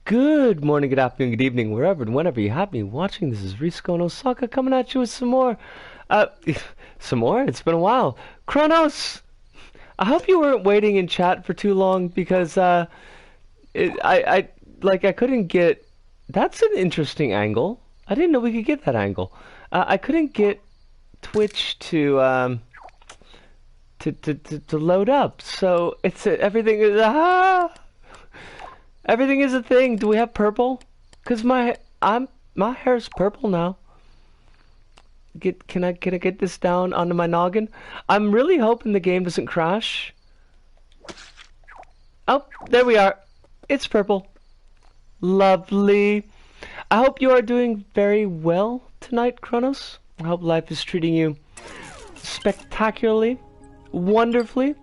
Good morning, good afternoon, good evening, wherever and whenever you have me watching. This is Risco and Osaka coming at you with some more. Uh, some more? It's been a while. Kronos! I hope you weren't waiting in chat for too long because, I couldn't get... That's an interesting angle. I didn't know we could get that angle. I couldn't get Twitch to load up, so everything is... Everything is a thing. Do we have purple? Cause my hair's purple now. Can I get this down onto my noggin? I'm really hoping the game doesn't crash. Oh, there we are. It's purple. Lovely. I hope you are doing very well tonight, Kronos. I hope life is treating you spectacularly, wonderfully.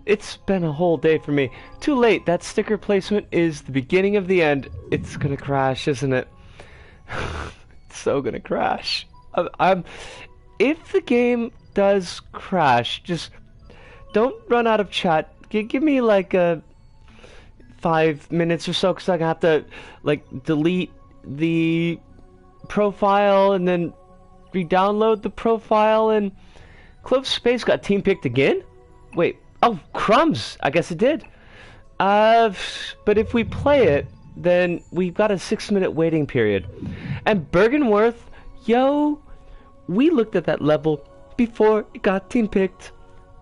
It's been a whole day for me. Too late. That sticker placement is the beginning of the end. It's gonna crash, isn't it? It's so gonna crash. If the game does crash, just don't run out of chat. Give me like 5 minutes or so, because I have to like delete the profile and then re-download the profile. And Clove Space got team picked again? Wait, oh, crumbs! I guess it did. But if we play it, then we've got a 6-minute waiting period. And Bergenworth, yo, we looked at that level before it got team picked.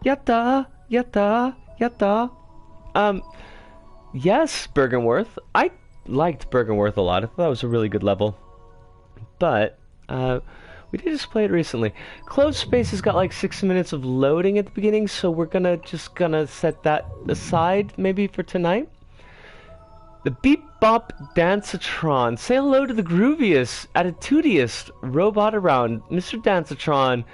Yatta, yatta, yatta. Yes, Bergenworth. I liked Bergenworth a lot. I thought that was a really good level. But, we did just play it recently. Closed Space has got like 6 minutes of loading at the beginning, so we're just gonna set that aside maybe for tonight. The Beep Bop Dancetron. Say hello to the grooviest, attitudiest robot around, Mr. Dancetron.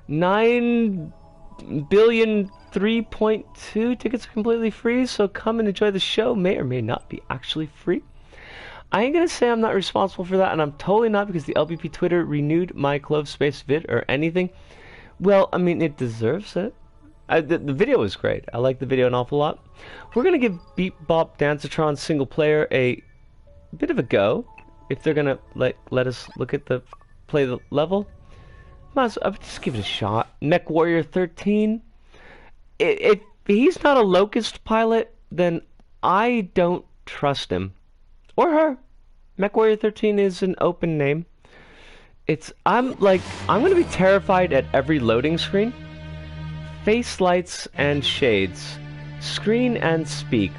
9,000,000,003.2 tickets are completely free, so come and enjoy the show. May or may not be actually free. I ain't gonna say I'm not responsible for that, and I'm totally not, because the LBP Twitter renewed my Clove Space vid or anything. Well, I mean, it deserves it. The video was great. I like the video an awful lot. We're gonna give Beep Bop Dancetron single player a bit of a go, if they're gonna let us look at play the level. Might as well, just give it a shot. Mech Warrior 13. If he's not a Locust pilot, then I don't trust him. Or her. Mech Warrior 13 is an open name. I'm gonna be terrified at every loading screen. Face lights and shades. Screen and speak.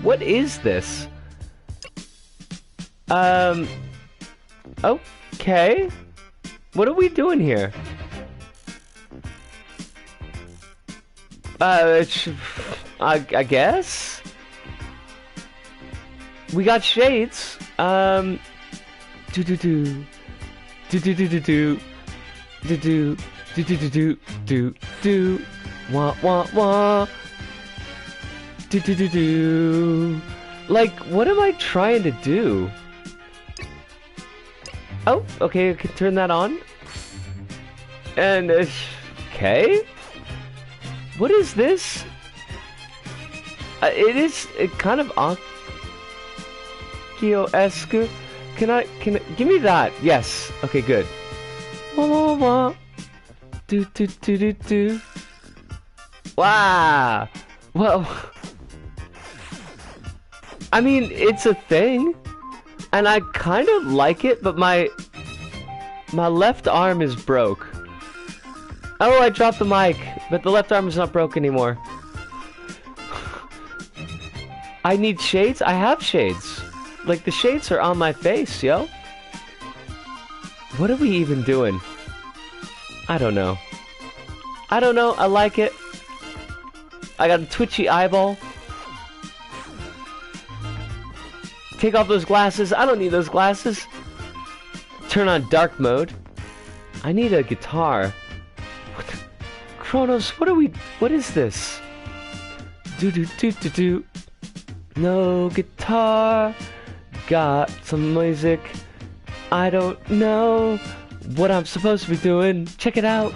What is this? Okay. What are we doing here? I guess? We got shades. Do do do do do do do do do do do do do do wah wah wah do do do do. Like, what am I trying to do? Oh, okay, I can turn that on. And okay. What is this? It is kind of esque. Can I give me that? Yes. Okay, good. Wah wah wah. Do do do do do. Wow. Well, I mean, it's a thing, and I kind of like it, but my left arm is broke. Oh, I dropped the mic, but the left arm is not broke anymore. I need shades? I have shades. Like, the shades are on my face, yo. What are we even doing? I don't know. I don't know. I like it. I got a twitchy eyeball. Take off those glasses. I don't need those glasses. Turn on dark mode. I need a guitar. Kronos, what is this? Do do do do do. No guitar. Got some music. I don't know what I'm supposed to be doing. Check it out.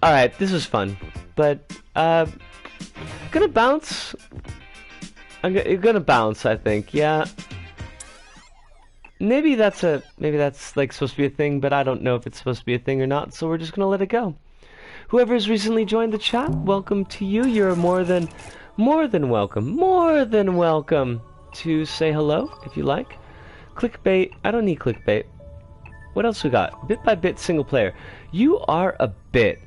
Alright, this was fun. But, gonna bounce. You're gonna bounce, I think. Yeah. Maybe that's like supposed to be a thing, but I don't know if it's supposed to be a thing or not, so we're just gonna let it go. Whoever has recently joined the chat, welcome to you. You're more than welcome to say hello if you like. Clickbait. I don't need clickbait. What else we got? Bit by bit single player. You are a bit.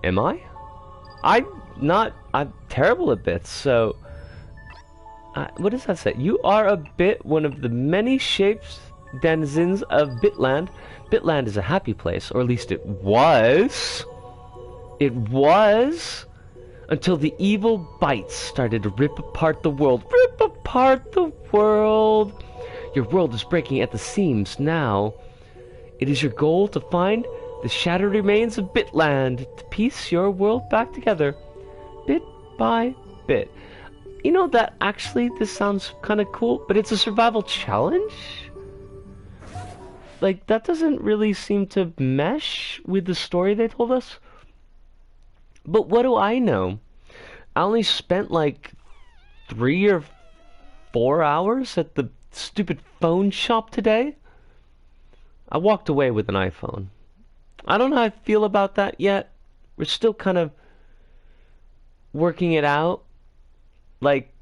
Am I? I'm terrible at bits, so... what does that say? You are a bit, one of the many shapes denizens of Bitland. Bitland is a happy place, or at least it was. It was until the evil bites started to rip apart the world. Rip apart the world! Your world is breaking at the seams now. It is your goal to find the shattered remains of Bitland, to piece your world back together, bit by bit. You know that actually this sounds kind of cool, but it's a survival challenge? Like, that doesn't really seem to mesh with the story they told us. But what do I know? I only spent like 3 or 4 hours at the stupid phone shop today. I walked away with an iPhone. I don't know how I feel about that yet. We're still kind of working it out. Like,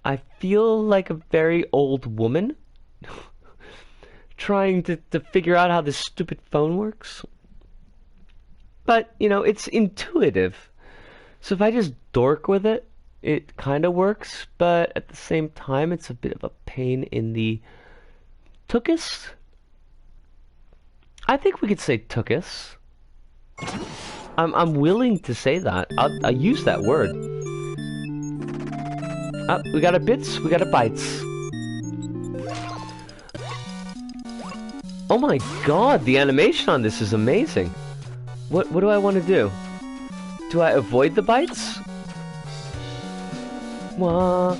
I feel like a very old woman trying to figure out how this stupid phone works. But, you know, it's intuitive. So if I just dork with it, it kind of works. But at the same time, it's a bit of a pain in the tuchus. I think we could say tuchus. I'm willing to say that. I'll use that word. We got a bits, we got a bites. Oh my god, the animation on this is amazing. What do I want to do? Do I avoid the bites? Wah,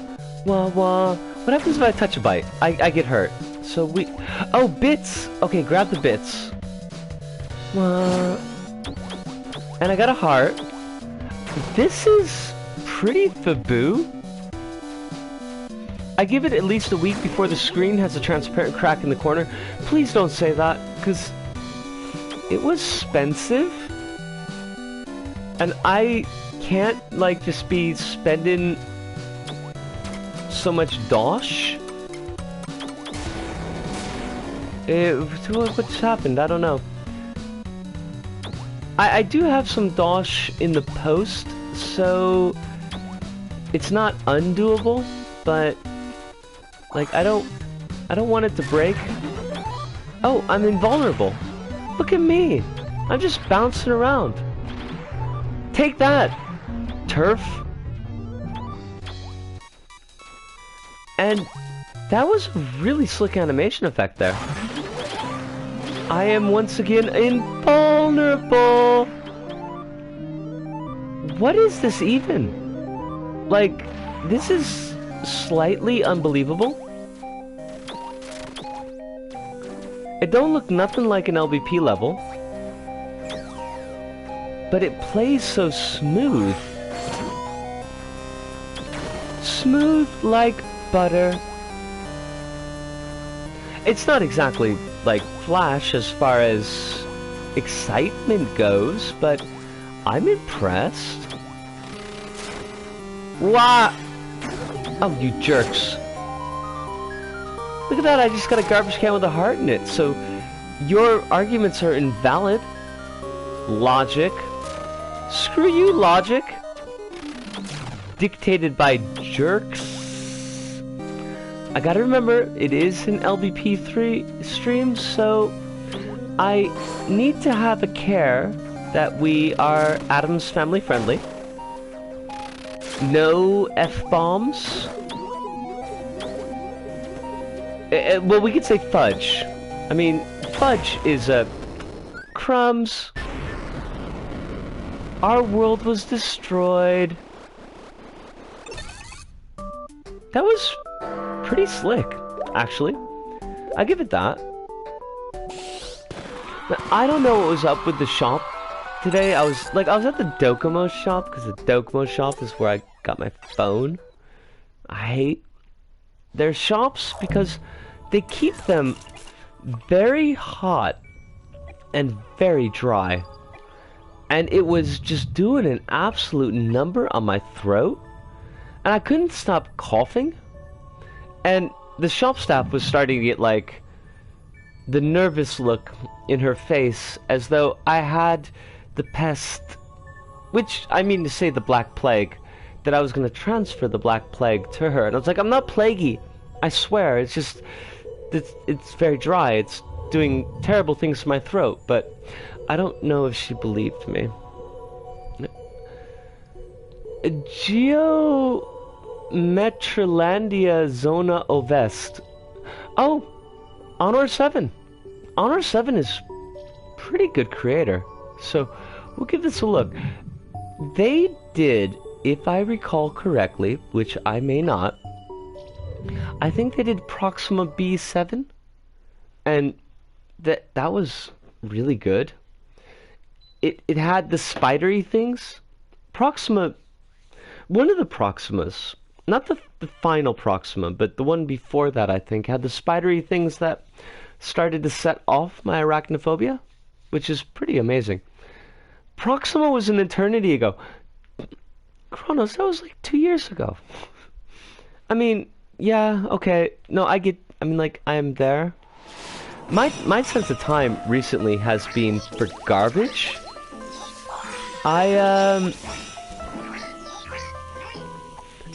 wah, wah. What happens if I touch a bite? I get hurt. So we... Oh, bits! Okay, grab the bits. Wah. And I got a heart. This is pretty faboo. I give it at least a week before the screen has a transparent crack in the corner. Please don't say that, because it was expensive. And I can't, like, just be spending so much dosh. What's happened? I don't know. I do have some dosh in the post, so it's not undoable, but like I don't want it to break. Oh, I'm invulnerable. Look at me. I'm just bouncing around. Take that, turf. And that was a really slick animation effect there. I am once again invulnerable. What is this even? Like, this is slightly unbelievable. It don't look nothing like an LBP level, but it plays so smooth. Smooth like butter. It's not exactly like Flash as far as excitement goes, but I'm impressed. What? Oh, you jerks. Look at that, I just got a garbage can with a heart in it, so your arguments are invalid. Logic. Screw you, logic. Dictated by jerks. I gotta remember, it is an LBP3 stream, so I need to have a care that we are Adam's family friendly. No F-bombs. Well, we could say fudge. I mean, fudge is a... Crumbs. Our world was destroyed. That was pretty slick, actually. I give it that. Now, I don't know what was up with the shop today. I was at the Docomo shop, because the Docomo shop is where I got my phone. I hate their shops because they keep them very hot and very dry. And it was just doing an absolute number on my throat. And I couldn't stop coughing. And the shop staff was starting to get like the nervous look in her face as though I had the pest, which I mean to say the Black Plague, that I was going to transfer the Black Plague to her. And I was like, I'm not plaguey, I swear, it's just, it's very dry, it's doing terrible things to my throat. But I don't know if she believed me. Geometrilandia Zona Ovest. Oh, Honor 7. Honor 7 is pretty good creator, so we'll give this a look. They did, if I recall correctly, which I may not, I think they did Proxima B7, and that was really good. It had the spidery things. Proxima, one of the Proximas, not the final Proxima, but the one before that, I think, had the spidery things that started to set off my arachnophobia, which is pretty amazing. Proxima was an eternity ago. Kronos, that was like 2 years ago. I mean, yeah, okay. No, I mean, like, I am there. My sense of time recently has been for garbage.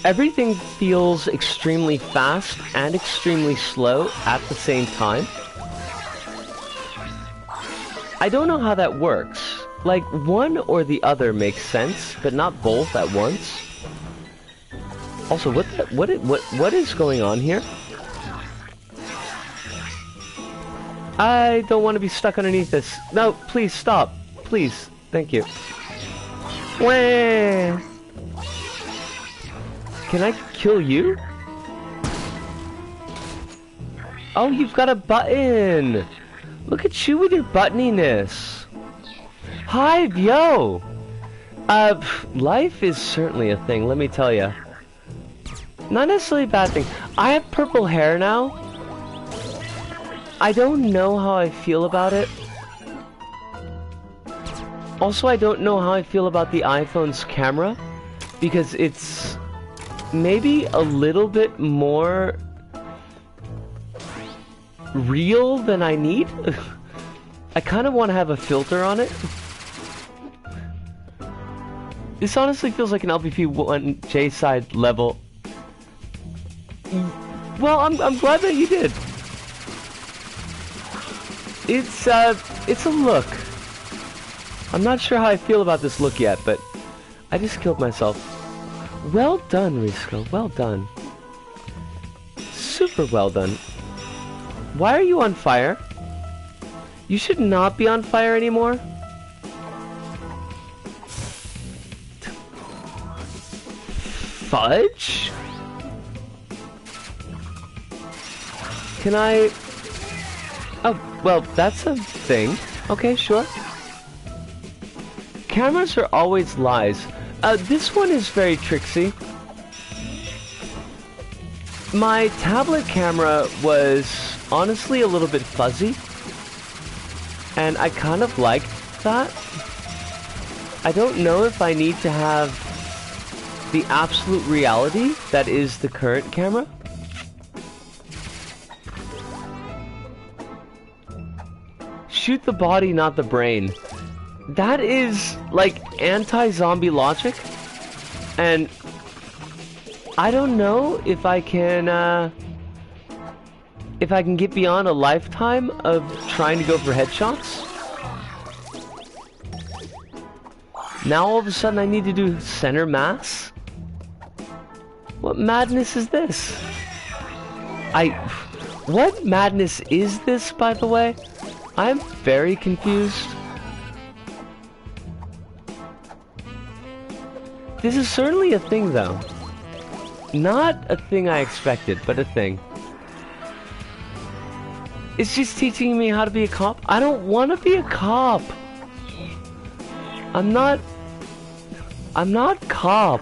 Everything feels extremely fast and extremely slow at the same time. I don't know how that works. Like, one or the other makes sense, but not both at once. Also, what is going on here? I don't want to be stuck underneath this. No, please stop. Please. Thank you. Wah! Can I kill you? Oh, you've got a button! Look at you with your buttoniness. Hive, yo! Life is certainly a thing, let me tell ya. Not necessarily a bad thing. I have purple hair now. I don't know how I feel about it. Also, I don't know how I feel about the iPhone's camera, because it's maybe a little bit more real than I need. I kind of want to have a filter on it. This honestly feels like an LPP1 J-side level. Well, I'm glad that you did. It's a look. I'm not sure how I feel about this look yet, but I just killed myself. Well done, Risco. Well done. Super well done. Why are you on fire? You should not be on fire anymore. Fudge? Can I... Oh, well, that's a thing. Okay, sure. Cameras are always lies. This one is very tricksy. My tablet camera was honestly a little bit fuzzy, and I kind of liked that. I don't know if I need to have the absolute reality that is the current camera. Shoot the body, not the brain. That is like anti-zombie logic, and I don't know if I can get beyond a lifetime of trying to go for headshots. Now all of a sudden I need to do center mass? What madness is this? What madness is this, by the way? I'm very confused. This is certainly a thing, though. Not a thing I expected, but a thing. It's just teaching me how to be a cop. I don't want to be a cop. I'm not cop.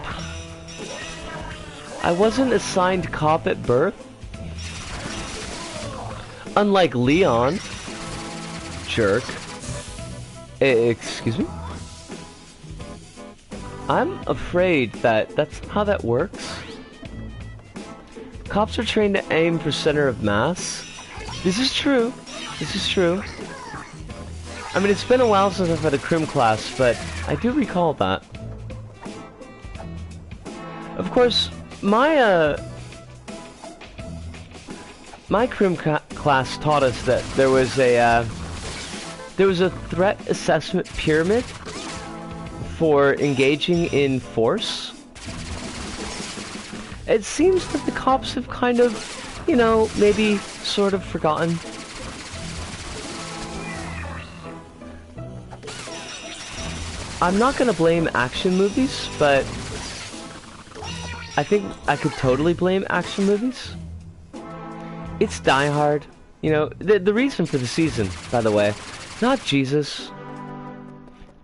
I wasn't assigned cop at birth. Unlike Leon. Jerk. Excuse me? I'm afraid that that's how that works. Cops are trained to aim for center of mass. This is true. This is true. I mean, it's been a while since I've had a crim class, but I do recall that. Of course, my crim class taught us that there was a threat assessment pyramid for engaging in force. It seems that the cops have kind of, you know, maybe sort of forgotten. I'm not gonna blame action movies, but I think I could totally blame action movies. It's Die Hard. You know, the reason for the season, by the way. Not Jesus.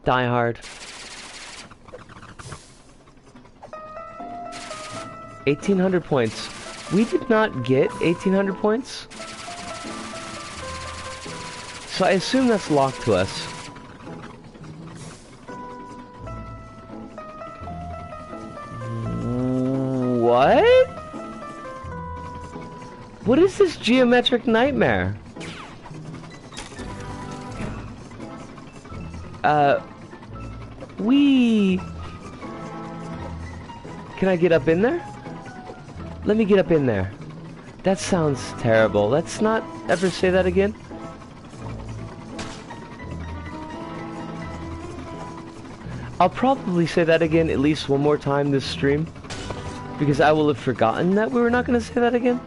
Die Hard. 1,800 points. We did not get 1,800 points. So I assume that's locked to us. What? What is this geometric nightmare? Can I get up in there? Let me get up in there. That sounds terrible. Let's not ever say that again. I'll probably say that again at least one more time this stream, because I will have forgotten that we were not going to say that again.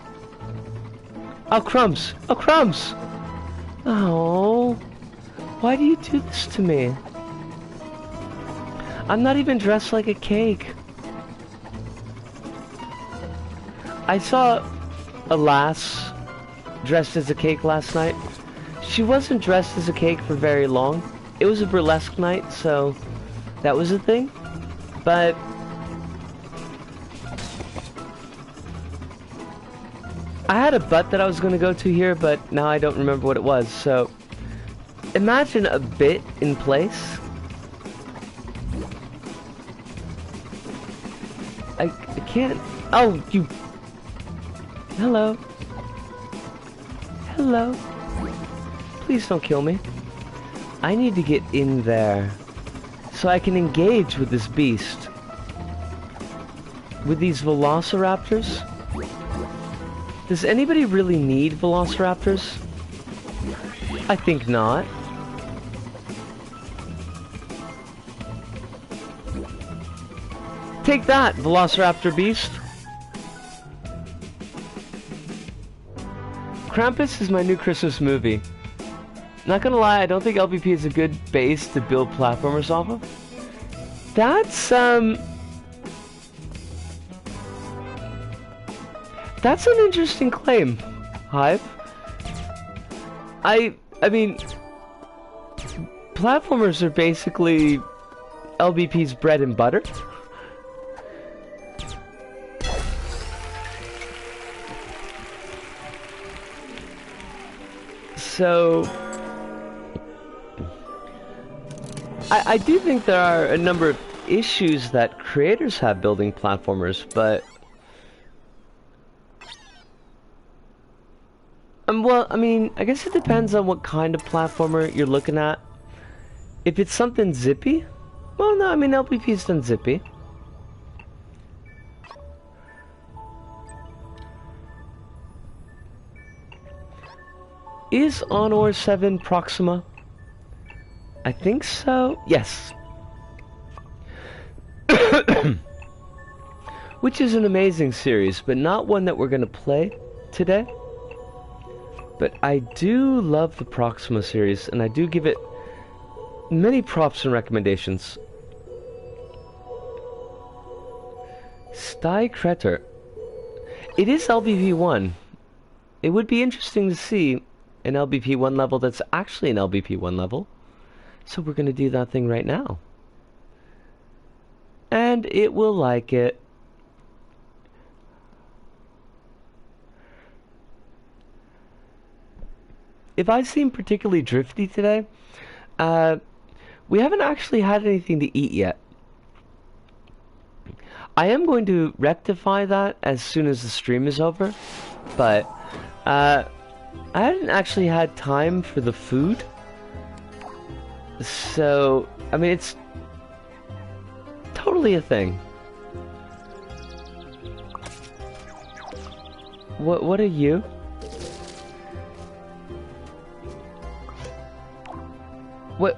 Oh, crumbs! Oh, crumbs! Oh, why do you do this to me? I'm not even dressed like a cake. I saw a lass dressed as a cake last night. She wasn't dressed as a cake for very long. It was a burlesque night, so that was a thing. But I had a butt that I was going to go to here, but now I don't remember what it was. So imagine a bit in place. I can't. Oh, you. Hello. Hello. Please don't kill me. I need to get in there so I can engage with this beast. With these velociraptors. Does anybody really need velociraptors? I think not. Take that, velociraptor beast. Krampus is my new Christmas movie. Not gonna lie, I don't think LBP is a good base to build platformers off of. That's an interesting claim, Hive. I mean, platformers are basically LBP's bread and butter. So, I do think there are a number of issues that creators have building platformers, but well, I mean, I guess it depends on what kind of platformer you're looking at. If it's something zippy, well, no, I mean, LPP's done zippy. Is Honor 7 Proxima? I think so. Yes. Which is an amazing series, but not one that we're going to play today. But I do love the Proxima series, and I do give it many props and recommendations. Sty Kreter. It is LBP1. It would be interesting to see an LBP1 level that's actually an LBP1 level. So we're going to do that thing right now. And it will like it. if I seem particularly drifty today, we haven't actually had anything to eat yet. I am going to rectify that as soon as the stream is over, but I hadn't actually had time for the food. So, I mean, it's totally a thing. What are you? What,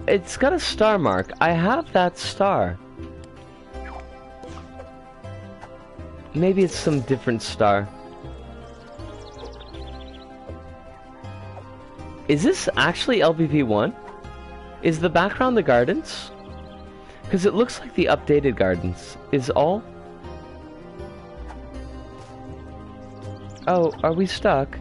it's got a star mark. I have that star. Maybe it's some different star. Is this actually LBP1? Is the background the gardens? Because it looks like the updated gardens. Is all? Oh, are we stuck?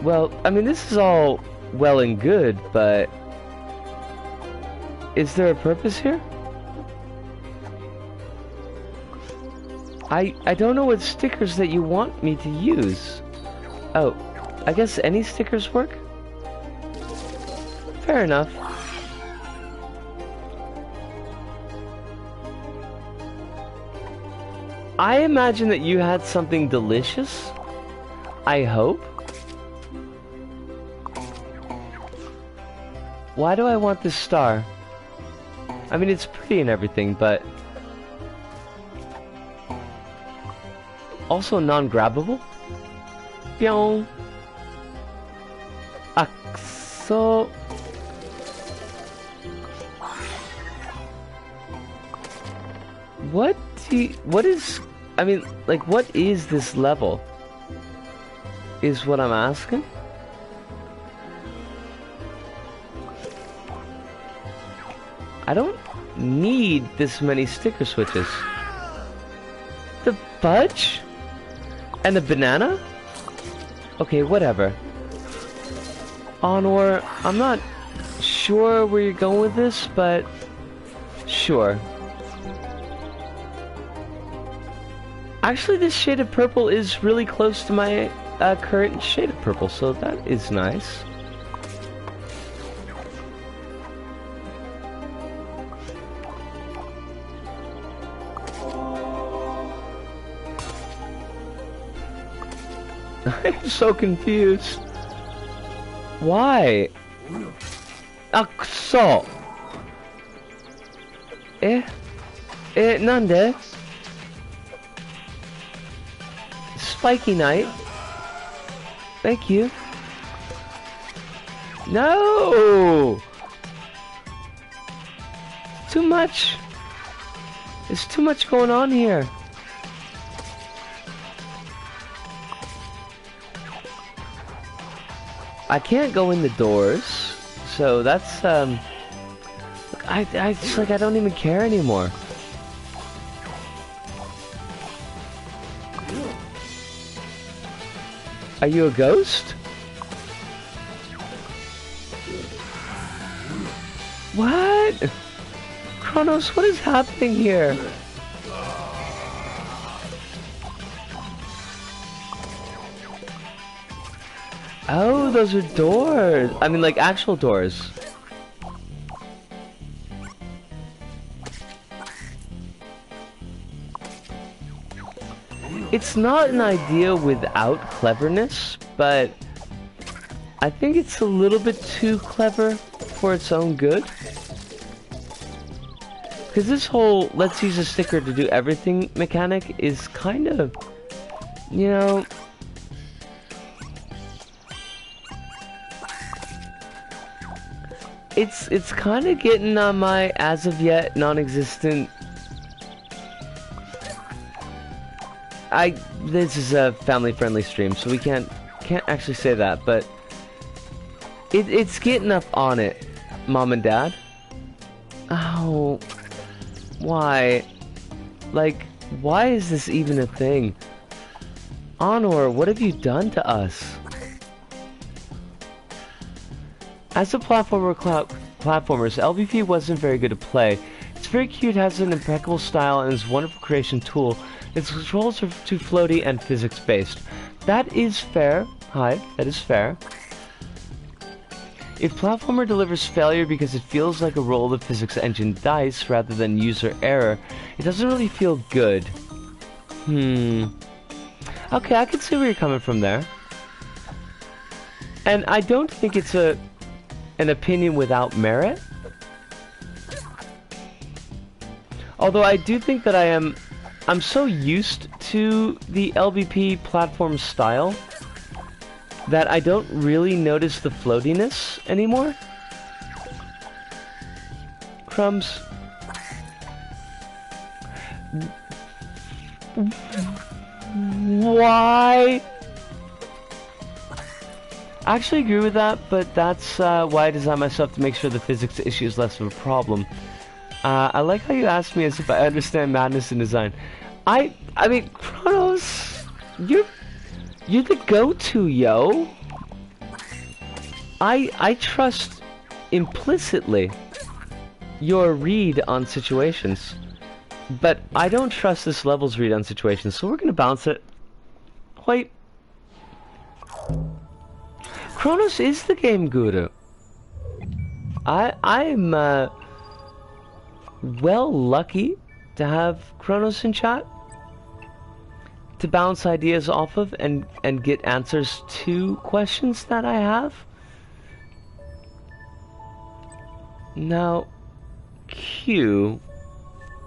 Well, I mean, this is all well and good, but is there a purpose here? I don't know what stickers that you want me to use. Oh, I guess any stickers work? Fair enough. I imagine that you had something delicious. I hope. Why do I want this star? I mean, it's pretty and everything, but also non-grabbable. Pyong. So what is, I mean, like, what is this level? Is what I'm asking. I don't need this many sticker switches. The fudge? And the banana? Okay, whatever. Onward, I'm not sure where you're going with this, but sure. Actually, this shade of purple is really close to my current shade of purple, so that is nice. I'm so confused. Why? So. Nande? Spiky Knight. Thank you. No! Too much. There's too much going on here. I can't go in the doors, so that's, I just, like, I don't even care anymore. Are you a ghost? What? Kronos, what is happening here? Oh, those are doors. I mean, like, actual doors. It's not an idea without cleverness, but I think it's a little bit too clever for its own good. Because this whole let's use a sticker to do everything mechanic is kind of, you know... It's kind of getting on my as of yet non-existent. This is a family-friendly stream, so we can't actually say that, but it's getting up on it, Mom and Dad. Oh, why? Like, why is this even a thing? Honor, what have you done to us? As a platformers, LBP wasn't very good to play. It's very cute, has an impeccable style, and is a wonderful creation tool Its controls are too floaty and physics-based. That is fair. Hi, that is fair. If platformer delivers failure because it feels like a roll of the physics engine dice rather than user error, it doesn't really feel good. Okay, I can see where you're coming from there. And I don't think it's an opinion without merit. Although I do think that I'm so used to the LBP platform style that I don't really notice the floatiness anymore. Crumbs. Why? I actually agree with that, but that's why I designed myself to make sure the physics issue is less of a problem. I like how you asked me as if I understand madness in design. I mean, Kronos, you're the go-to, yo. I trust implicitly your read on situations, but I don't trust this level's read on situations, so we're gonna bounce it. Wait. Kronos is the game guru. I'm well lucky to have Kronos in chat to bounce ideas off of and get answers to questions that I have. Now, Q,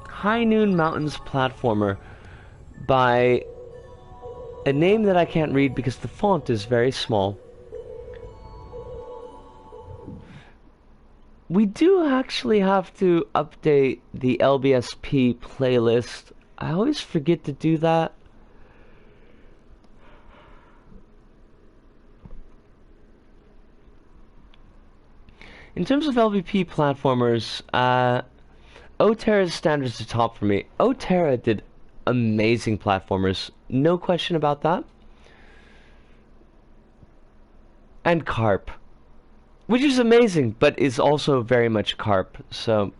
High Noon Mountains platformer by a name that I can't read because the font is very small. We do actually have to update the LBSP playlist. I always forget to do that. In terms of LBP platformers, PtaER's standards are top for me. PtaER did amazing platformers, no question about that. And Carp, which is amazing, but is also very much Carp. So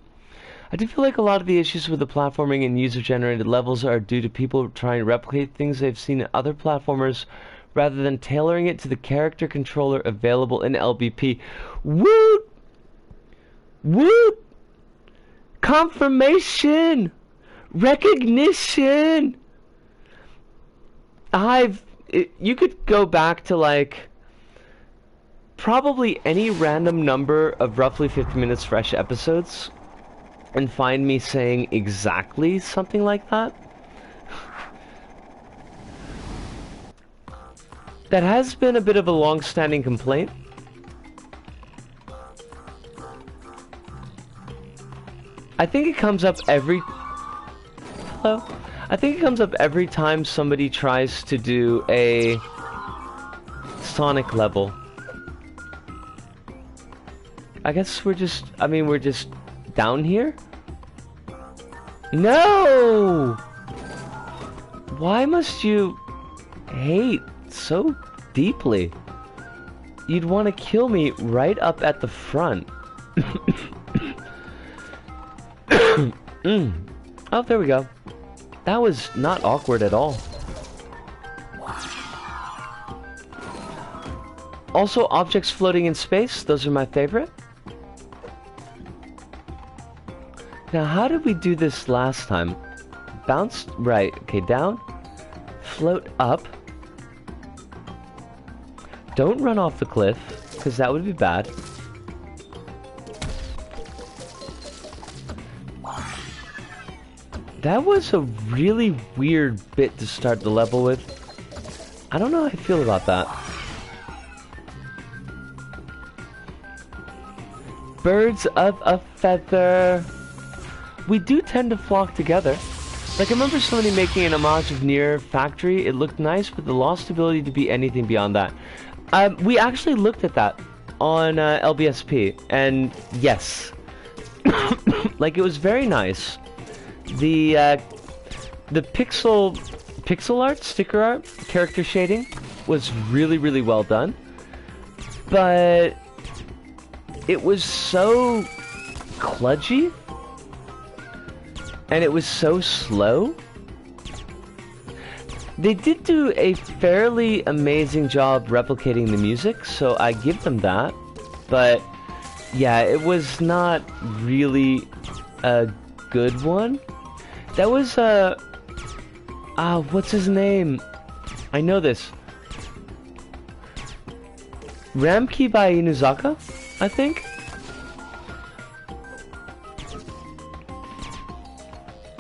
I do feel like a lot of the issues with the platforming and user-generated levels are due to people trying to replicate things they've seen in other platformers rather than tailoring it to the character controller available in LBP. Woot! Woot! Confirmation! Recognition! You could go back to like probably any random number of roughly 50 minutes fresh episodes and find me saying exactly something like that. That has been a bit of a long-standing complaint. I think it comes up every... Hello? I think it comes up every time somebody tries to do a Sonic level. I guess we're just down here? No! Why must you hate so deeply? You'd want to kill me right up at the front. Oh, there we go. That was not awkward at all. Also, objects floating in space, those are my favorite. Now, how did we do this last time? Bounce, right, okay, down, float up. Don't run off the cliff, because that would be bad. That was a really weird bit to start the level with. I don't know how I feel about that. Birds of a feather. We do tend to flock together. Like, I remember somebody making an homage of Near Factory. It looked nice, but the lost ability to be anything beyond that. We actually looked at that on LBSP, and yes. Like, it was very nice. The pixel art, sticker art, character shading was really, really well done. But it was so kludgy, and it was so slow They did do a fairly amazing job replicating the music, so I give them that. But yeah, it was not really a good one. That was what's his name? I know this. Ramki by Inuzaka, I think.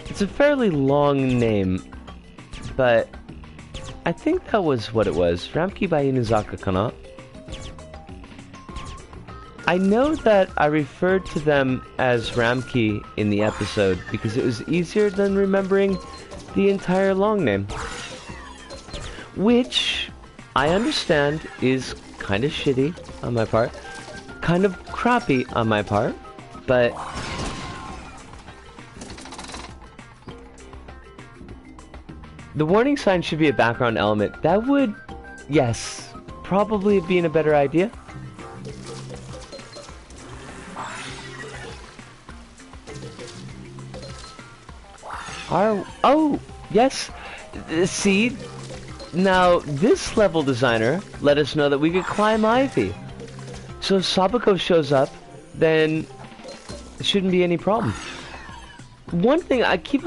It's a fairly long name, but I think that was what it was. Ramki by Inuzaka kana. I know that I referred to them as Ramki in the episode because it was easier than remembering the entire long name. Which, I understand, is kind of shitty on my part. Kind of crappy on my part, but the warning sign should be a background element. That would, yes, probably have been a better idea. Oh, yes. See, now this level designer let us know that we could climb Ivy. So if Sabuko shows up, then it shouldn't be any problem. One thing I kept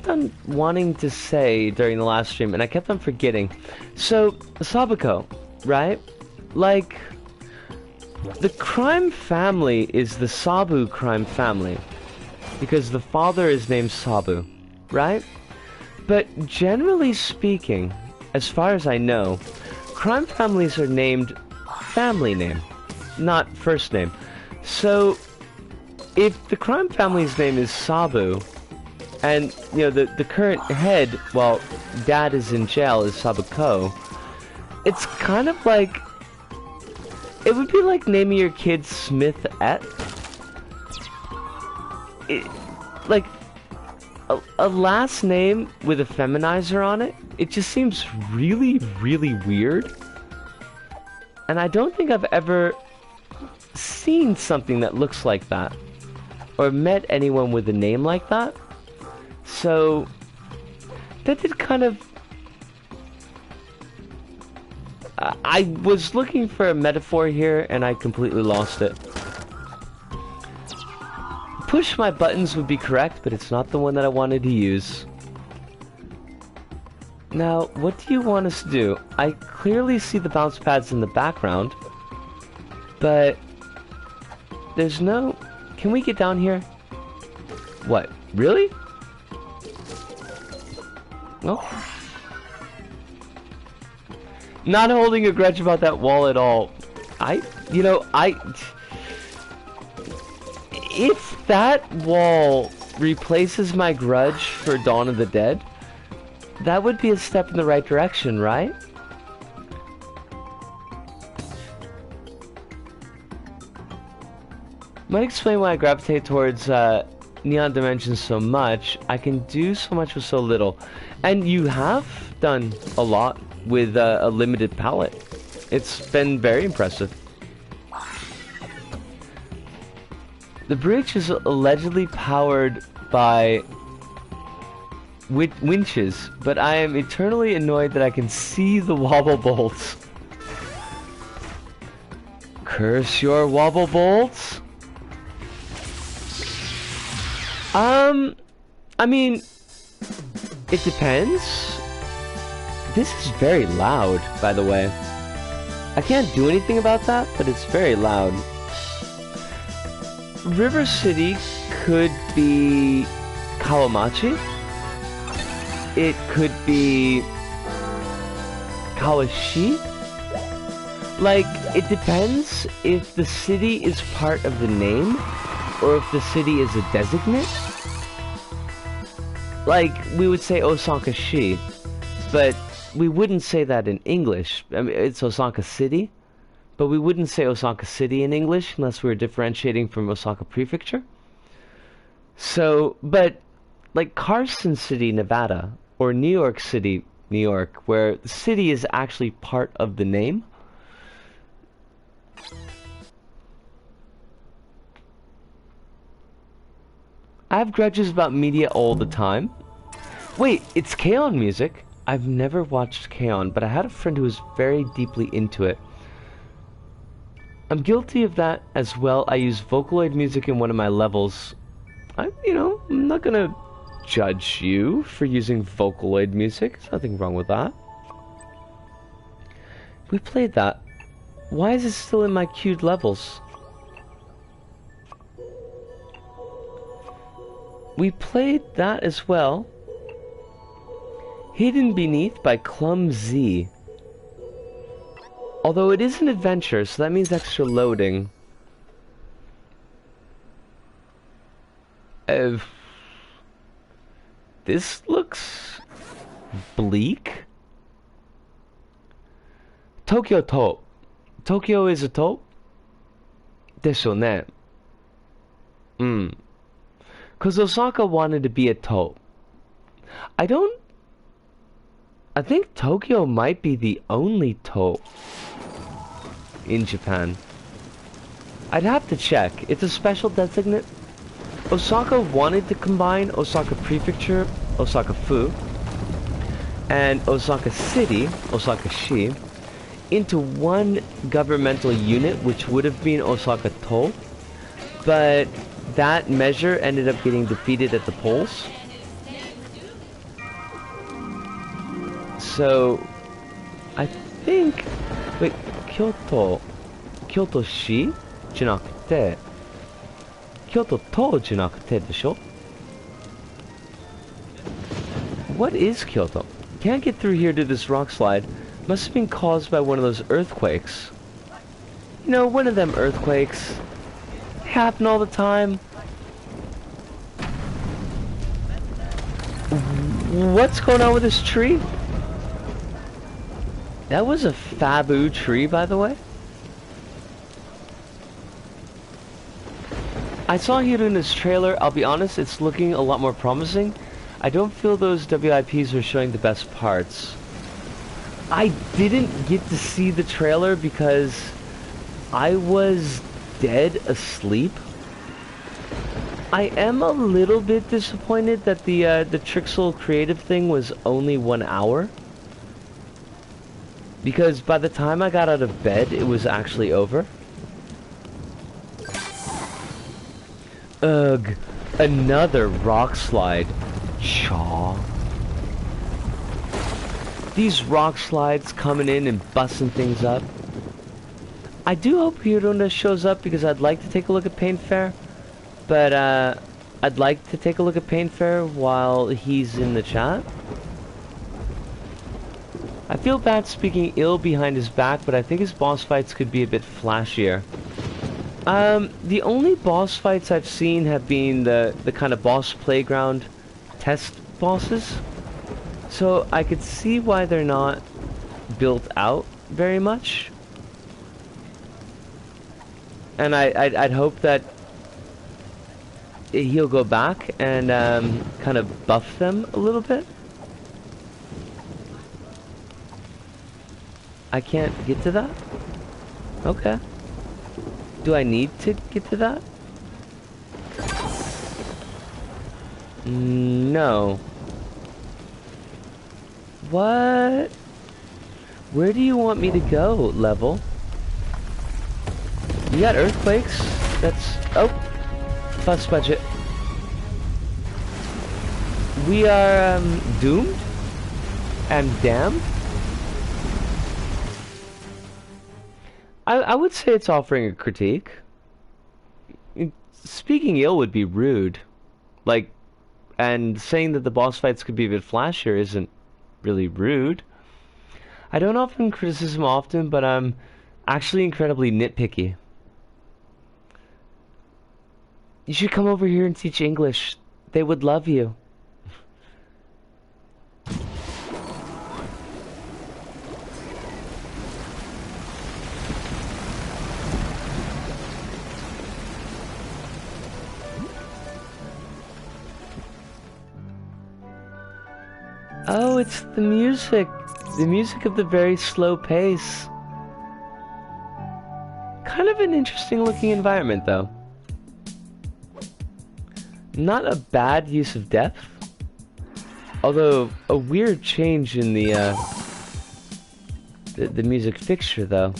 on wanting to say during the last stream, and I kept on forgetting. So, Sabuko, right? Like, the crime family is the Sabu crime family. Because the father is named Sabu, right? But generally speaking, as far as I know, crime families are named family name, not first name. So, if the crime family's name is Sabu, and, you know, the current head, well, dad is in jail, is Sabuko, it's kind of like, it would be like naming your kid Smith Et. Like, a last name with a feminizer on it, it just seems really, really weird. And I don't think I've ever seen something that looks like that, or met anyone with a name like that. So, that did kind of... I was looking for a metaphor here, and I completely lost it. Push my buttons would be correct, but it's not the one that I wanted to use. Now, what do you want us to do? I clearly see the bounce pads in the background, but there's no... Can we get down here? What? Really? No? Not holding a grudge about that wall at all. If that wall replaces my grudge for Dawn of the Dead, that would be a step in the right direction, right? Might explain why I gravitate towards Neon Dimensions so much. I can do so much with so little. And you have done a lot with a limited palette. It's been very impressive. The bridge is allegedly powered by winches, but I am eternally annoyed that I can see the wobble bolts. Curse your wobble bolts? I mean, it depends. This is very loud, by the way. I can't do anything about that, but it's very loud. River City could be Kawamachi. It could be Kawashi. Like, it depends if the city is part of the name or if the city is a designate. Like, we would say Osaka-shi, but we wouldn't say that in English. I mean, it's Osaka City, but we wouldn't say Osaka City in English unless we were differentiating from Osaka Prefecture. So, but, like Carson City, Nevada, or New York City, New York, where the city is actually part of the name. I have grudges about media all the time. Wait, it's K-On! Music? I've never watched K-On, but I had a friend who was very deeply into it. I'm guilty of that as well. I use Vocaloid music in one of my levels. I'm not gonna judge you for using Vocaloid music. There's nothing wrong with that. We played that. Why is it still in my queued levels? We played that as well. Hidden Beneath by Clumsy. Although it is an adventure, so that means extra loading. This looks bleak. Tokyo To. Tokyo is a To? でしょうね. Because Osaka wanted to be a To. I think Tokyo might be the only To in Japan. I'd have to check. It's a special designate. Osaka wanted to combine Osaka Prefecture, Osaka-fu, and Osaka City, Osaka-shi, into one governmental unit, which would have been Osaka To, but that measure ended up getting defeated at the polls. So, I think... Wait, Kyoto-shi? じゃなくて Kyoto-to じゃなくてでしょ? What is Kyoto? Can't get through here to this rock slide. Must have been caused by one of those earthquakes. You know, one of them earthquakes. They happen all the time. What's going on with this tree? That was a Fabu tree, by the way. I saw Hiruna's trailer. I'll be honest, it's looking a lot more promising. I don't feel those WIPs are showing the best parts. I didn't get to see the trailer because I was dead asleep. I am a little bit disappointed that the Trixel creative thing was only 1 hour. Because by the time I got out of bed, it was actually over. Ugh, another rock slide. Chaw. These rock slides coming in and busting things up. I do hope Hiruna shows up because I'd like to take a look at Paint Fair. But I'd like to take a look at Paint Fair while he's in the chat. I feel bad speaking ill behind his back, but I think his boss fights could be a bit flashier. The only boss fights I've seen have been the kind of boss playground test bosses. So I could see why they're not built out very much. And I'd hope that he'll go back and kind of buff them a little bit. I can't get to that? Okay. Do I need to get to that? No. What? Where do you want me to go, level? You got earthquakes? That's... Oh! Plus budget. We are, doomed? And damned? I would say it's offering a critique. Speaking ill would be rude. Like, and saying that the boss fights could be a bit flashier isn't really rude. I don't often criticism often, but I'm actually incredibly nitpicky. You should come over here and teach English. They would love you. Oh, it's the music. The music of the very slow pace. Kind of an interesting looking environment, though. Not a bad use of depth. Although, a weird change in the music fixture, though.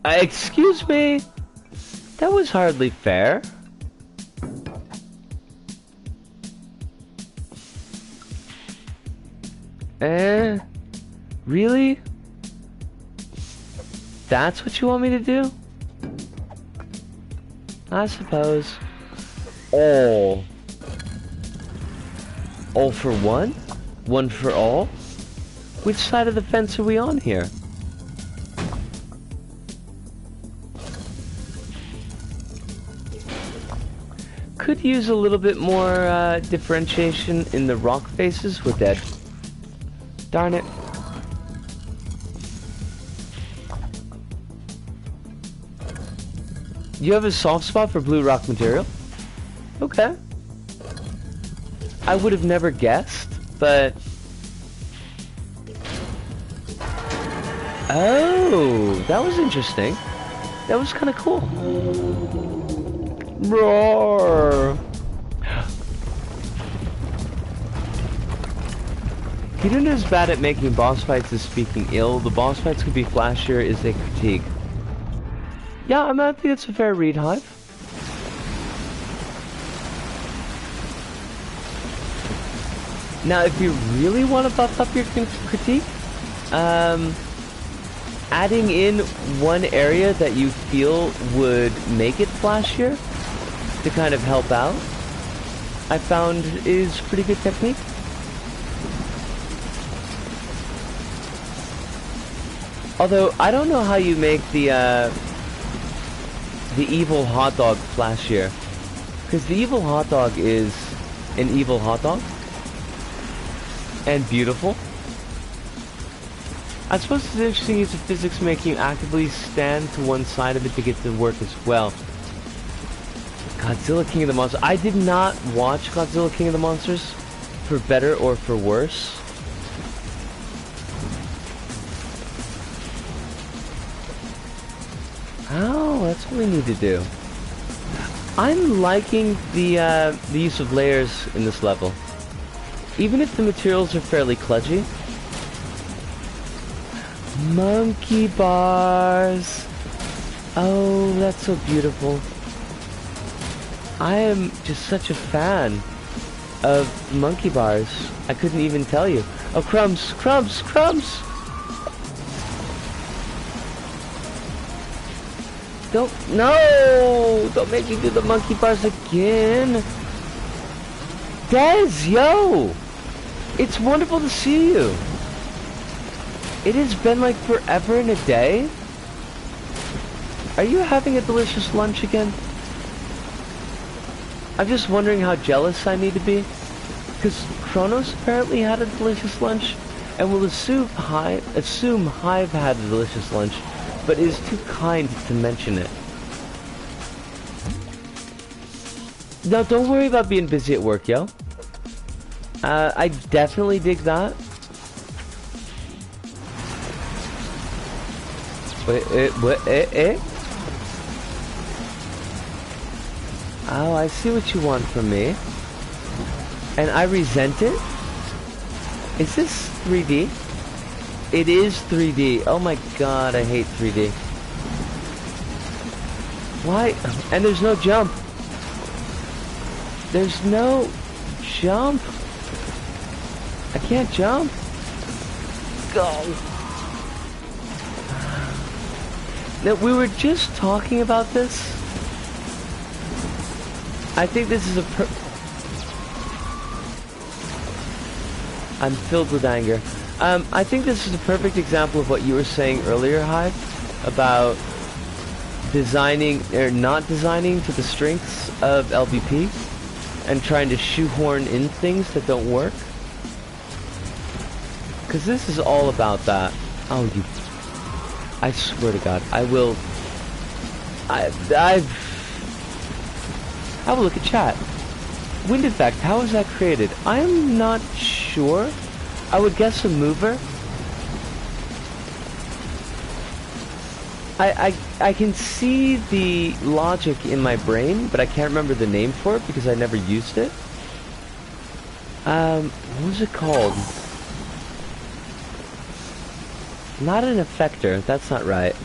Excuse me? That was hardly fair. Really? That's what you want me to do? I suppose. All. All for one? One for all? Which side of the fence are we on here? Could use a little bit more differentiation in the rock faces. We're dead. Darn it. You have a soft spot for blue rock material? Okay. I would have never guessed, but... Oh, that was interesting. That was kind of cool. Roar! Hidden is bad at making boss fights is speaking ill. The boss fights could be flashier is a critique. Yeah, I think it's a fair read, Hive. Now, if you really want to buff up your critique, adding in one area that you feel would make it flashier to kind of help out, I found is pretty good technique. Although, I don't know how you make the evil hot dog flashier. Because the evil hot dog is an evil hot dog. And beautiful. I suppose it's interesting use of physics making you actively stand to one side of it to get to work as well. Godzilla King of the Monsters. I did not watch Godzilla King of the Monsters, for better or for worse. Oh, that's what we need to do. I'm liking the use of layers in this level. Even if the materials are fairly kludgy. Monkey bars. Oh, that's so beautiful. I am just such a fan of monkey bars. I couldn't even tell you. Oh, crumbs, crumbs, crumbs! Don't make me do the monkey bars again. Des, yo! It's wonderful to see you. It has been like forever and a day. Are you having a delicious lunch again? I'm just wondering how jealous I need to be. Because Kronos apparently had a delicious lunch, and will assume Hive had a delicious lunch, but is too kind to mention it. No, don't worry about being busy at work, yo. I definitely dig that. Wait. Oh, I see what you want from me. And I resent it? Is this 3D? It is 3D. Oh my god, I hate 3D. Why? And there's no jump. There's no jump. I can't jump. Go. Now, we were just talking about this. I think this is I'm filled with anger. I think this is a perfect example of what you were saying earlier, Hive, about designing, or not designing to the strengths of LBP, and trying to shoehorn in things that don't work. Because this is all about that. Oh, you... I swear to God, I will... I will look at chat. Wind effect, how is that created? I am not sure. I would guess a mover. I can see the logic in my brain, but I can't remember the name for it because I never used it. What was it called? Not an effector, that's not right.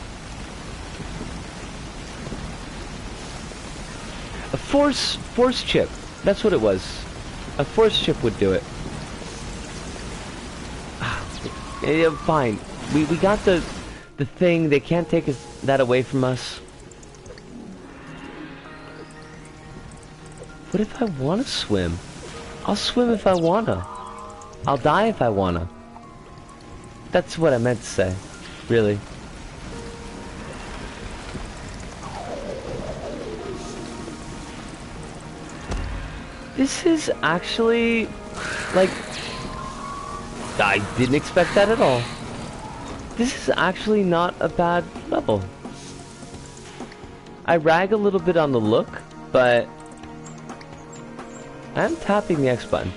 A force chip, that's what it was. A force chip would do it. Yeah, fine. We got the thing, they can't take that away from us. What if I want to swim? I'll swim if I wanna. I'll die if I wanna. That's what I meant to say, really. This is actually, like, I didn't expect that at all. This is actually not a bad level. I rag a little bit on the look, but I'm tapping the X button.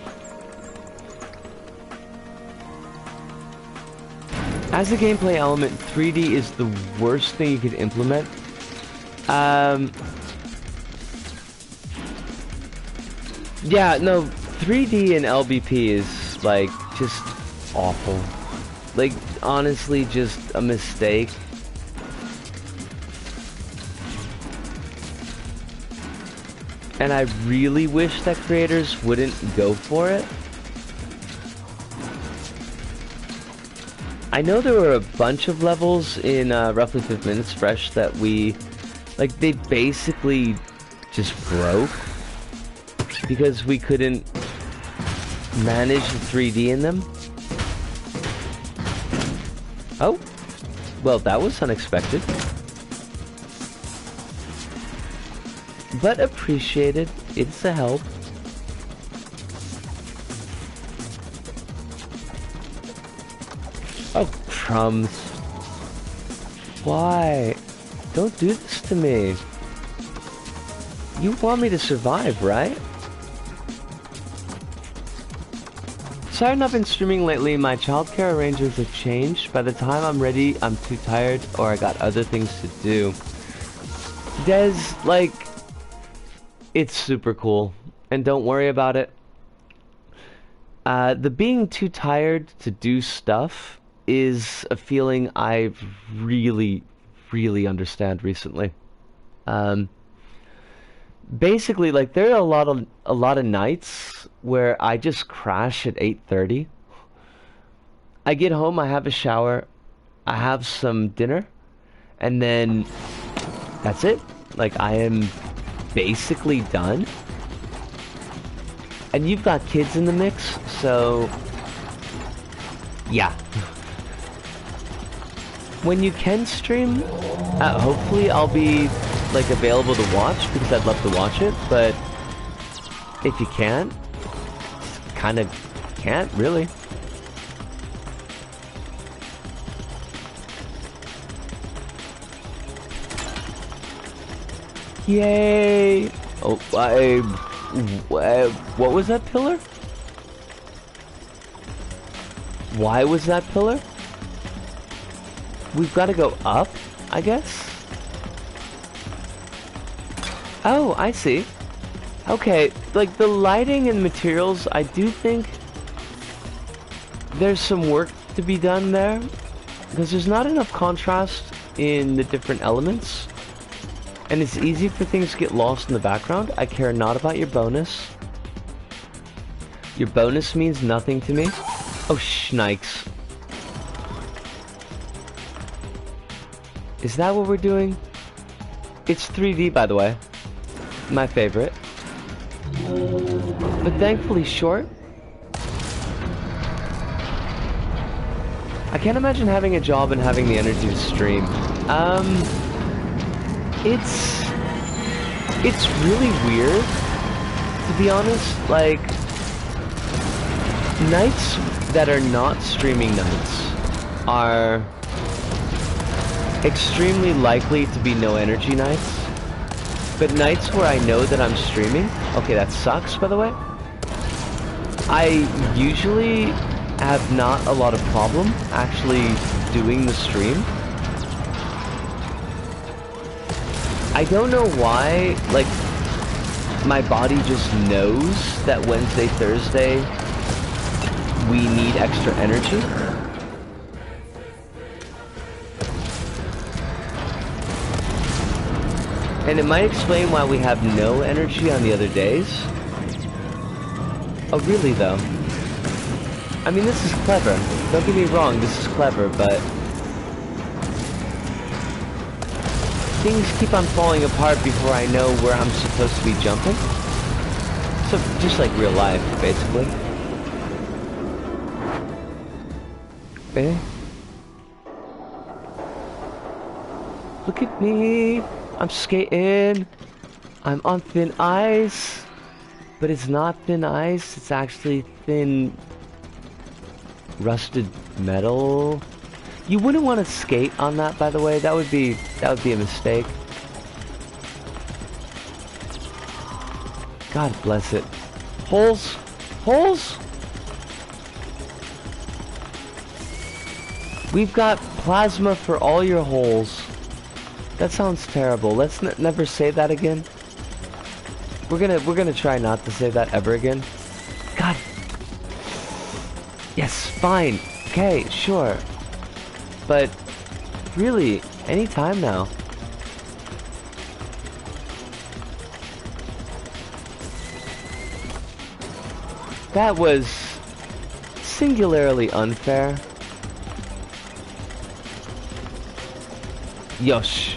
As a gameplay element, 3D is the worst thing you could implement. Yeah, no, 3D in LBP is, like, just awful. Like, honestly, just a mistake. And I really wish that creators wouldn't go for it. I know there were a bunch of levels in roughly 5 minutes fresh that they basically just broke because we couldn't manage the 3D in them. Oh, well, that was unexpected. But appreciated, it's a help. Oh, crumbs. Why? Don't do this to me. You want me to survive, right? Sorry I've not been streaming lately. My childcare arrangements have changed. By the time I'm ready, I'm too tired or I got other things to do. Des, like, it's super cool. And don't worry about it. The being too tired to do stuff is a feeling I've really understand recently. Basically, like, there are a lot of nights where I just crash at 8:30. I get home, I have a shower, I have some dinner, and then that's it. Like, I am basically done. And you've got kids in the mix, so yeah. When you can stream, hopefully I'll be, like, available to watch because I'd love to watch it, but if you can't, kind of can't, really. Yay! Oh, what was that pillar? Why was that pillar? We've got to go up, I guess? Oh, I see. Okay, like, the lighting and materials, I do think there's some work to be done there, because there's not enough contrast in the different elements, and it's easy for things to get lost in the background. I care not about your bonus. Your bonus means nothing to me. Oh, shnikes. Is that what we're doing? It's 3D, by the way. My favorite. But thankfully short. I can't imagine having a job and having the energy to stream. It's really weird, to be honest. Like, nights that are not streaming nights are extremely likely to be no energy nights. But nights where I know that I'm streaming, okay, that sucks, by the way. I usually have not a lot of problem actually doing the stream. I don't know why, like, my body just knows that Wednesday, Thursday, we need extra energy. And it might explain why we have no energy on the other days. Oh, really, though? I mean, this is clever. Don't get me wrong, this is clever, but things keep on falling apart before I know where I'm supposed to be jumping. So, just like real life, basically. Eh? Look at me! I'm skating! I'm on thin ice! But it's not thin ice, it's actually thin rusted metal. You wouldn't want to skate on that, by the way. That would be a mistake. God bless it. Holes! Holes! We've got plasma for all your holes. That sounds terrible. Let's never say that again. We're gonna try not to say that ever again. God. Yes, fine. Okay, sure. But really, any time now. That was singularly unfair. Yosh.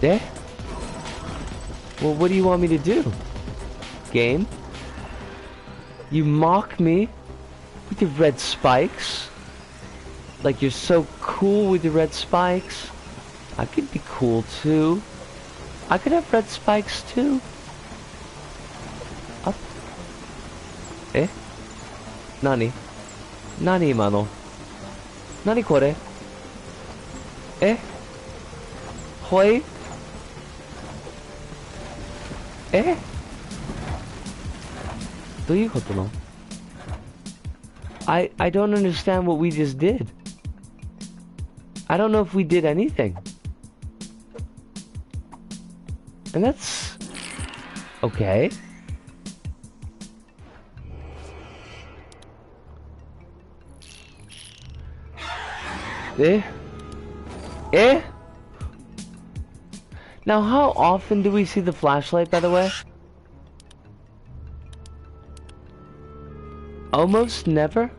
Eh? Well, what do you want me to do? Game? You mock me with your red spikes? Like you're so cool with your red spikes? I could be cool too. I could have red spikes too. Up. Eh? Nani? Nani, mano? Nani kore? Eh? Hoi? Eh? どういうことなの? I don't understand what we just did. I don't know if we did anything. And that's okay. Eh? Eh? Now, how often do we see the flashlight, by the way? Almost never?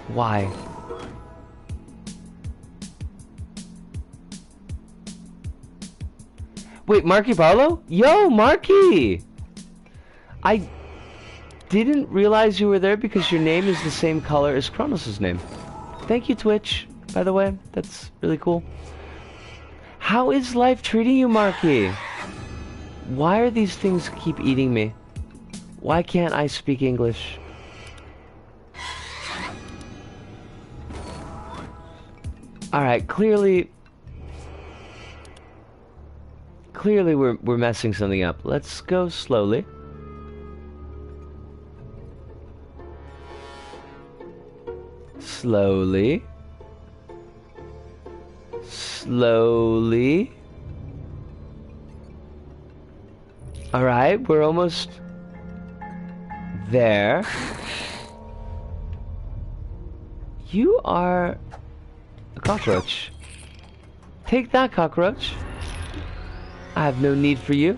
Why? Wait, Marky Barlow? Yo, Marky! I didn't realize you were there because your name is the same color as Kronos' name. Thank you, Twitch, by the way. That's really cool. How is life treating you, Marky? Why are these things keep eating me? Why can't I speak English? Alright, clearly we're messing something up. Let's go slowly. Slowly. Slowly. Alright, we're almost there. You are a cockroach. Take that, cockroach. I have no need for you.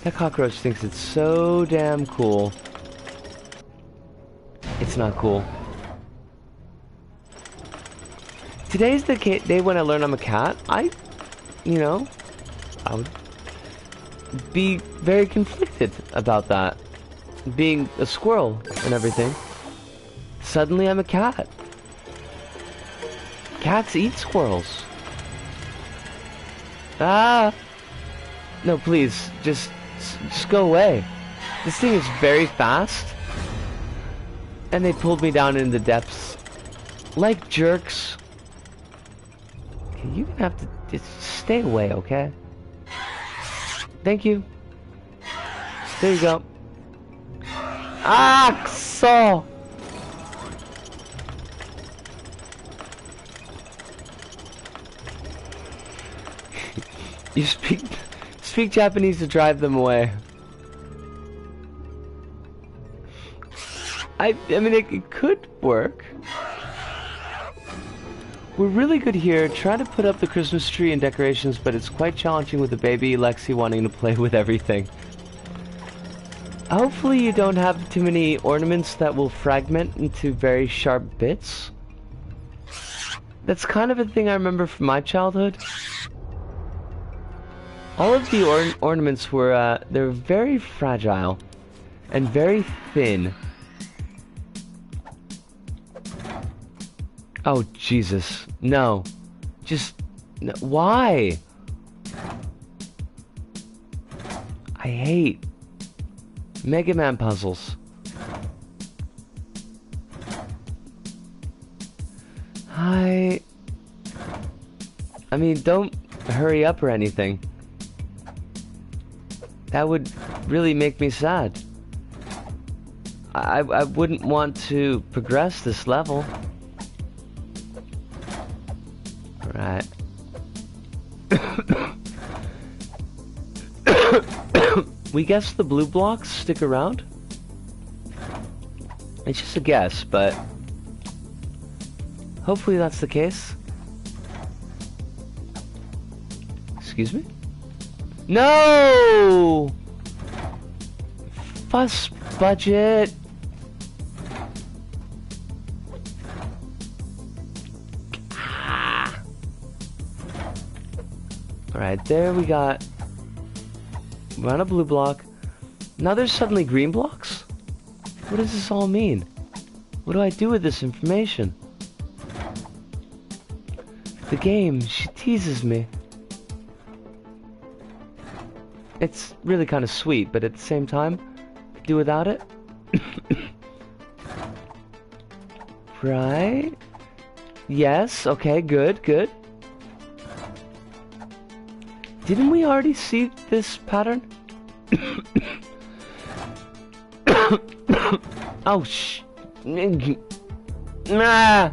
That cockroach thinks it's so damn cool. It's not cool. Today's the day when I learn I'm a cat. I would be very conflicted about that. Being a squirrel and everything. Suddenly I'm a cat. Cats eat squirrels. Ah! No, please, just go away. This thing is very fast. And they pulled me down in the depths. Like jerks. Okay, you're gonna have to just stay away, okay? Thank you. There you go. Ah, so. You speak Japanese to drive them away. I mean, it could work. We're really good here, trying to put up the Christmas tree and decorations, but it's quite challenging with the baby Lexi wanting to play with everything. Hopefully you don't have too many ornaments that will fragment into very sharp bits. That's kind of a thing I remember from my childhood. All of the ornaments were, they're very fragile and very thin. Oh, Jesus. No. Just... No. Why? I hate Mega Man puzzles. I mean, don't hurry up or anything. That would really make me sad. I wouldn't want to progress this level. Right. We guess the blue blocks stick around? It's just a guess, but hopefully that's the case. Excuse me? No! Fuss budget. Alright, there we got... We're on a blue block. Now there's suddenly green blocks? What does this all mean? What do I do with this information? The game, she teases me. It's really kind of sweet, but at the same time, do without it. Right? Yes, okay, good, good. Didn't we already see this pattern? Oh, nah.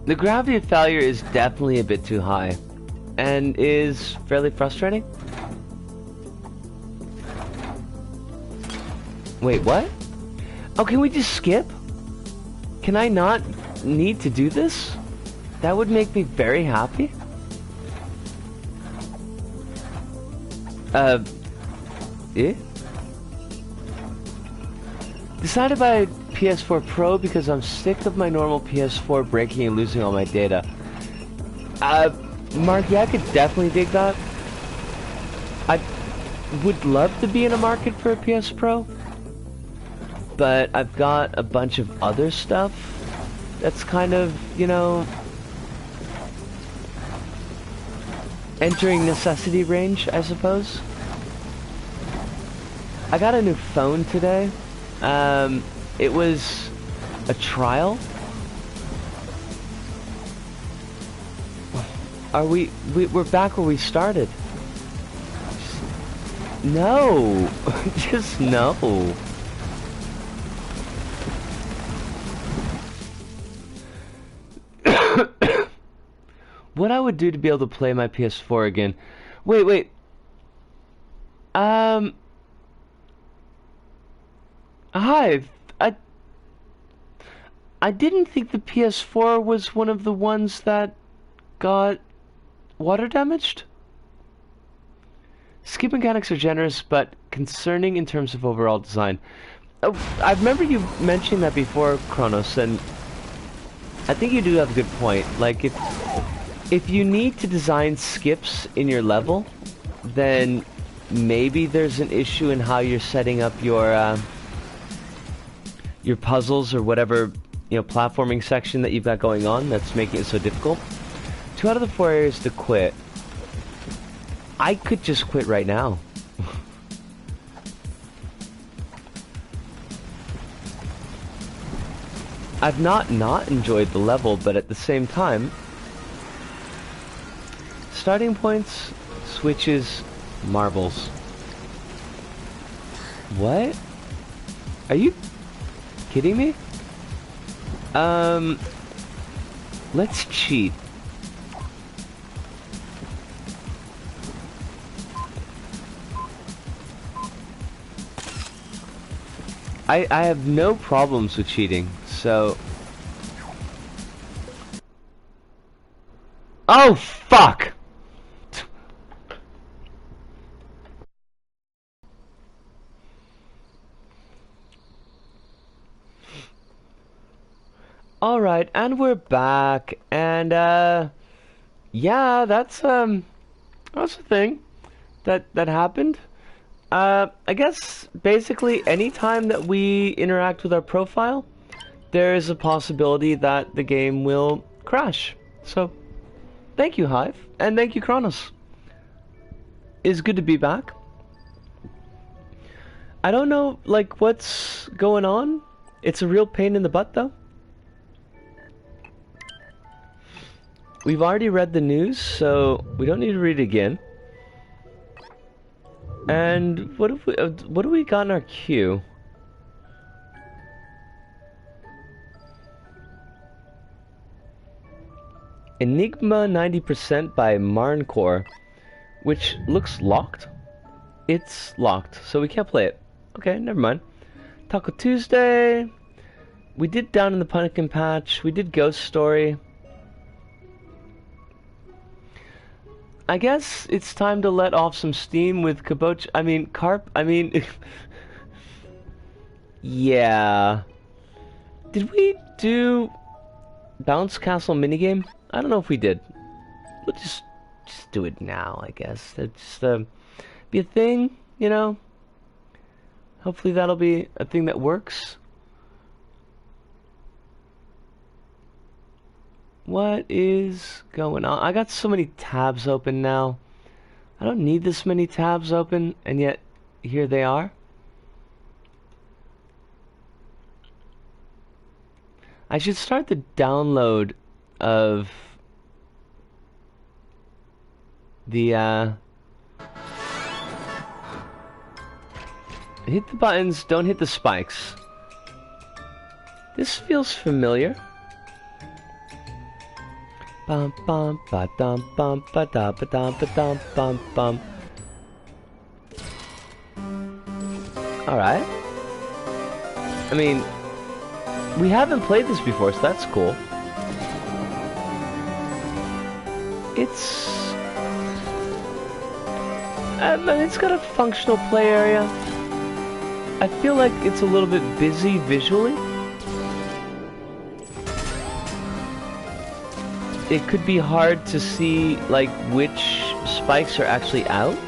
The gravity of failure is definitely a bit too high, and is fairly frustrating. Wait, what? Oh, can we just skip? Can I not need to do this? That would make me very happy. Eh? Decided by PS4 Pro because I'm sick of my normal PS4 breaking and losing all my data. Mark, yeah, I could definitely dig that. I would love to be in a market for a PS Pro, but I've got a bunch of other stuff that's kind of, you know, entering necessity range, I suppose. I got a new phone today. It was a trial. We're back where we started. No, just no. What I would do to be able to play my PS4 again. Wait. Hi. I didn't think the PS4 was one of the ones that got water damaged. Skip mechanics are generous, but concerning in terms of overall design. Oh, I remember you mentioning that before, Kronos, and I think you do have a good point. Like, if you need to design skips in your level, then maybe there's an issue in how you're setting up your puzzles or whatever, you know, platforming section that you've got going on that's making it so difficult. 2 out of the 4 areas to quit. I could just quit right now. I've not enjoyed the level, but at the same time, starting points, switches, marbles. What? Are you kidding me? Let's cheat. I have no problems with cheating, so... Oh, fuck! Alright, and we're back, and, yeah, that's the thing that happened. I guess, basically, anytime that we interact with our profile, there is a possibility that the game will crash. So, thank you, Hive, and thank you, Kronos. It's good to be back. I don't know, like, what's going on. It's a real pain in the butt, though. We've already read the news, so we don't need to read it again. And what do we got in our queue? Enigma 90% by Marncore, which looks locked. It's locked, so we can't play it. Okay, never mind. Taco Tuesday. We did Down in the Pumpkin Patch. We did Ghost Story. I guess it's time to let off some steam with Kabocha. I mean, Carp. I mean, yeah. Did we do Bounce Castle minigame? I don't know if we did. We'll just do it now, I guess. It's just be a thing, you know. Hopefully that'll be a thing that works. What is going on? I got so many tabs open now. I don't need this many tabs open, and yet here they are. I should start the download of the hit the buttons, don't hit the spikes. This feels familiar. Bum bum ba dum bum ba da ba dum ba dum bum bum. Alright. I mean, we haven't played this before, so that's cool. It's got a functional play area. I feel like it's a little bit busy visually. It could be hard to see, like, which spikes are actually out.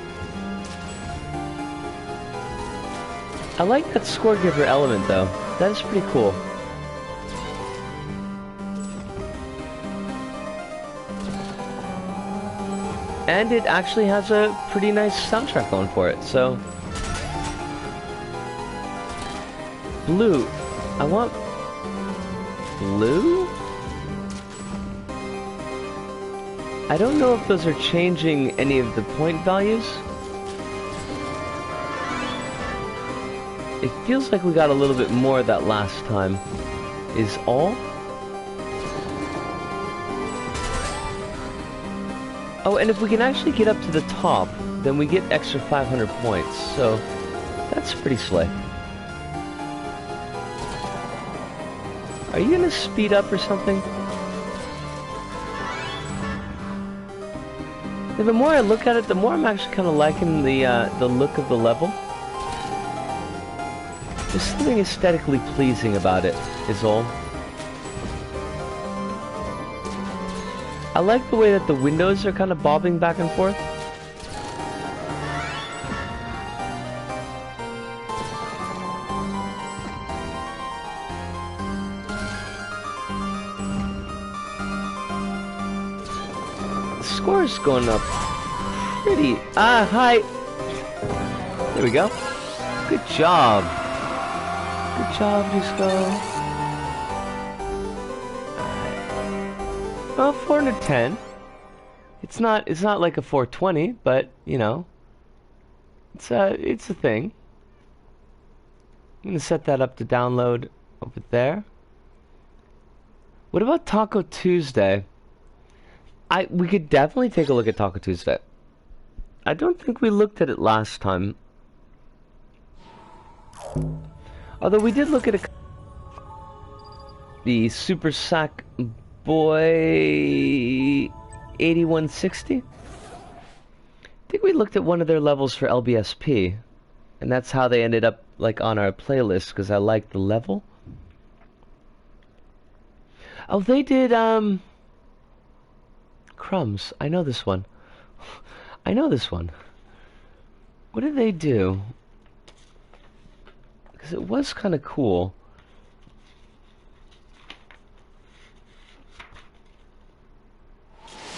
I like that score giver element, though. That is pretty cool. And it actually has a pretty nice soundtrack going for it, so... Blue. I want... blue? I don't know if those are changing any of the point values. It feels like we got a little bit more that last time. Is all? Oh, and if we can actually get up to the top, then we get extra 500 points, so that's pretty slick. Are you gonna speed up or something? And the more I look at it, the more I'm actually kind of liking the look of the level. There's something aesthetically pleasing about it, is all. I like the way that the windows are kind of bobbing back and forth. Score's going up pretty... Ah, hi! There we go. Good job. Good job, Disco. Alright. Well, 410. It's not like a 420, but, you know. It's a thing. I'm gonna set that up to download over there. What about Taco Tuesday? We could definitely take a look at Taco Tuesday. I don't think we looked at it last time. Although we did look at the Super Sack Boy 8160. I think we looked at one of their levels for LBSP, and that's how they ended up like on our playlist because I liked the level. Oh, they did Crumbs. I know this one. I know this one. What did they do? Because it was kind of cool.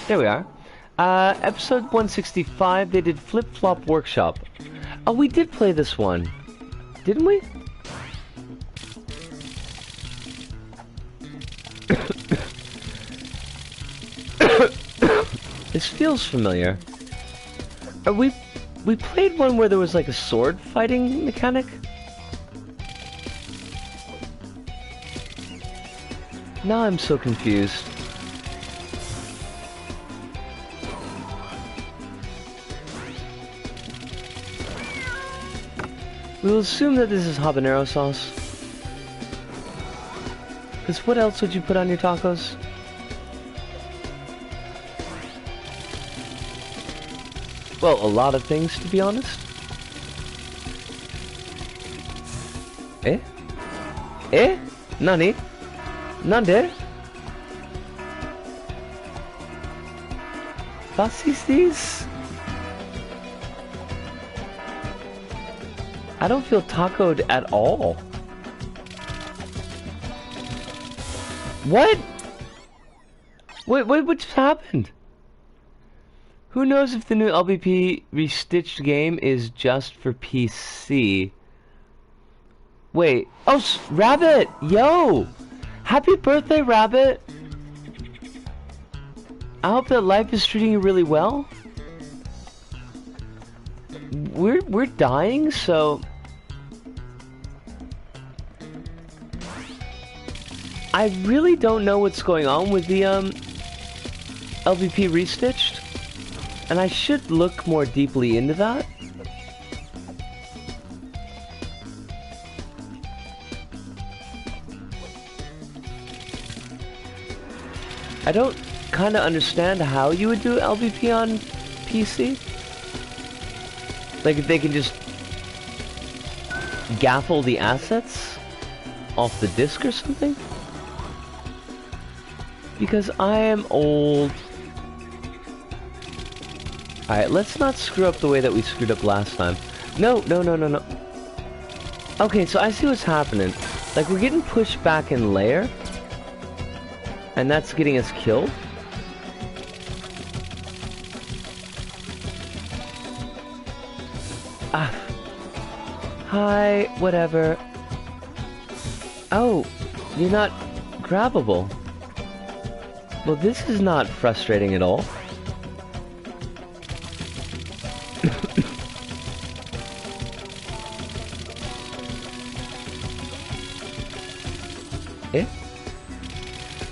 There we are. Episode 165, they did Flip Flop Workshop. Oh, we did play this one. Didn't we? This feels familiar. We played one where there was like a sword fighting mechanic? Now I'm so confused. We'll assume that this is habanero sauce. Because what else would you put on your tacos? Well, a lot of things, to be honest. Eh? Eh? Nani? Nande? Was ist dies? I don't feel tacoed at all. What? What just happened? Who knows if the new LBP restitched game is just for PC? Wait. Oh, Rabbit! Yo! Happy birthday, Rabbit! I hope that life is treating you really well. We're dying, so I really don't know what's going on with the LBP restitched, and I should look more deeply into that. I don't kind of understand how you would do LBP on PC. Like if they can just gaffle the assets off the disk or something? Because I am old. Alright, let's not screw up the way that we screwed up last time. No. Okay, so I see what's happening. Like we're getting pushed back in layer. And that's getting us killed. Ah. Hi, whatever. Oh, you're not grabbable. Well, this is not frustrating at all. Eh?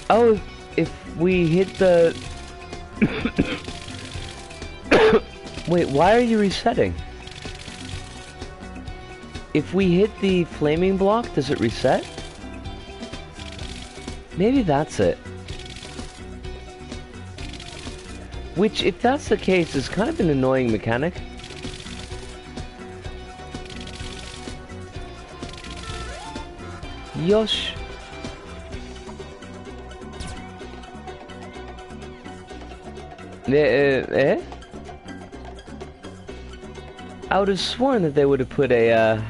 Oh, if we hit the... Wait, why are you resetting? If we hit the flaming block, does it reset? Maybe that's it. Which, if that's the case, is kind of an annoying mechanic. Yosh. Eh? I would have sworn that they would have put a,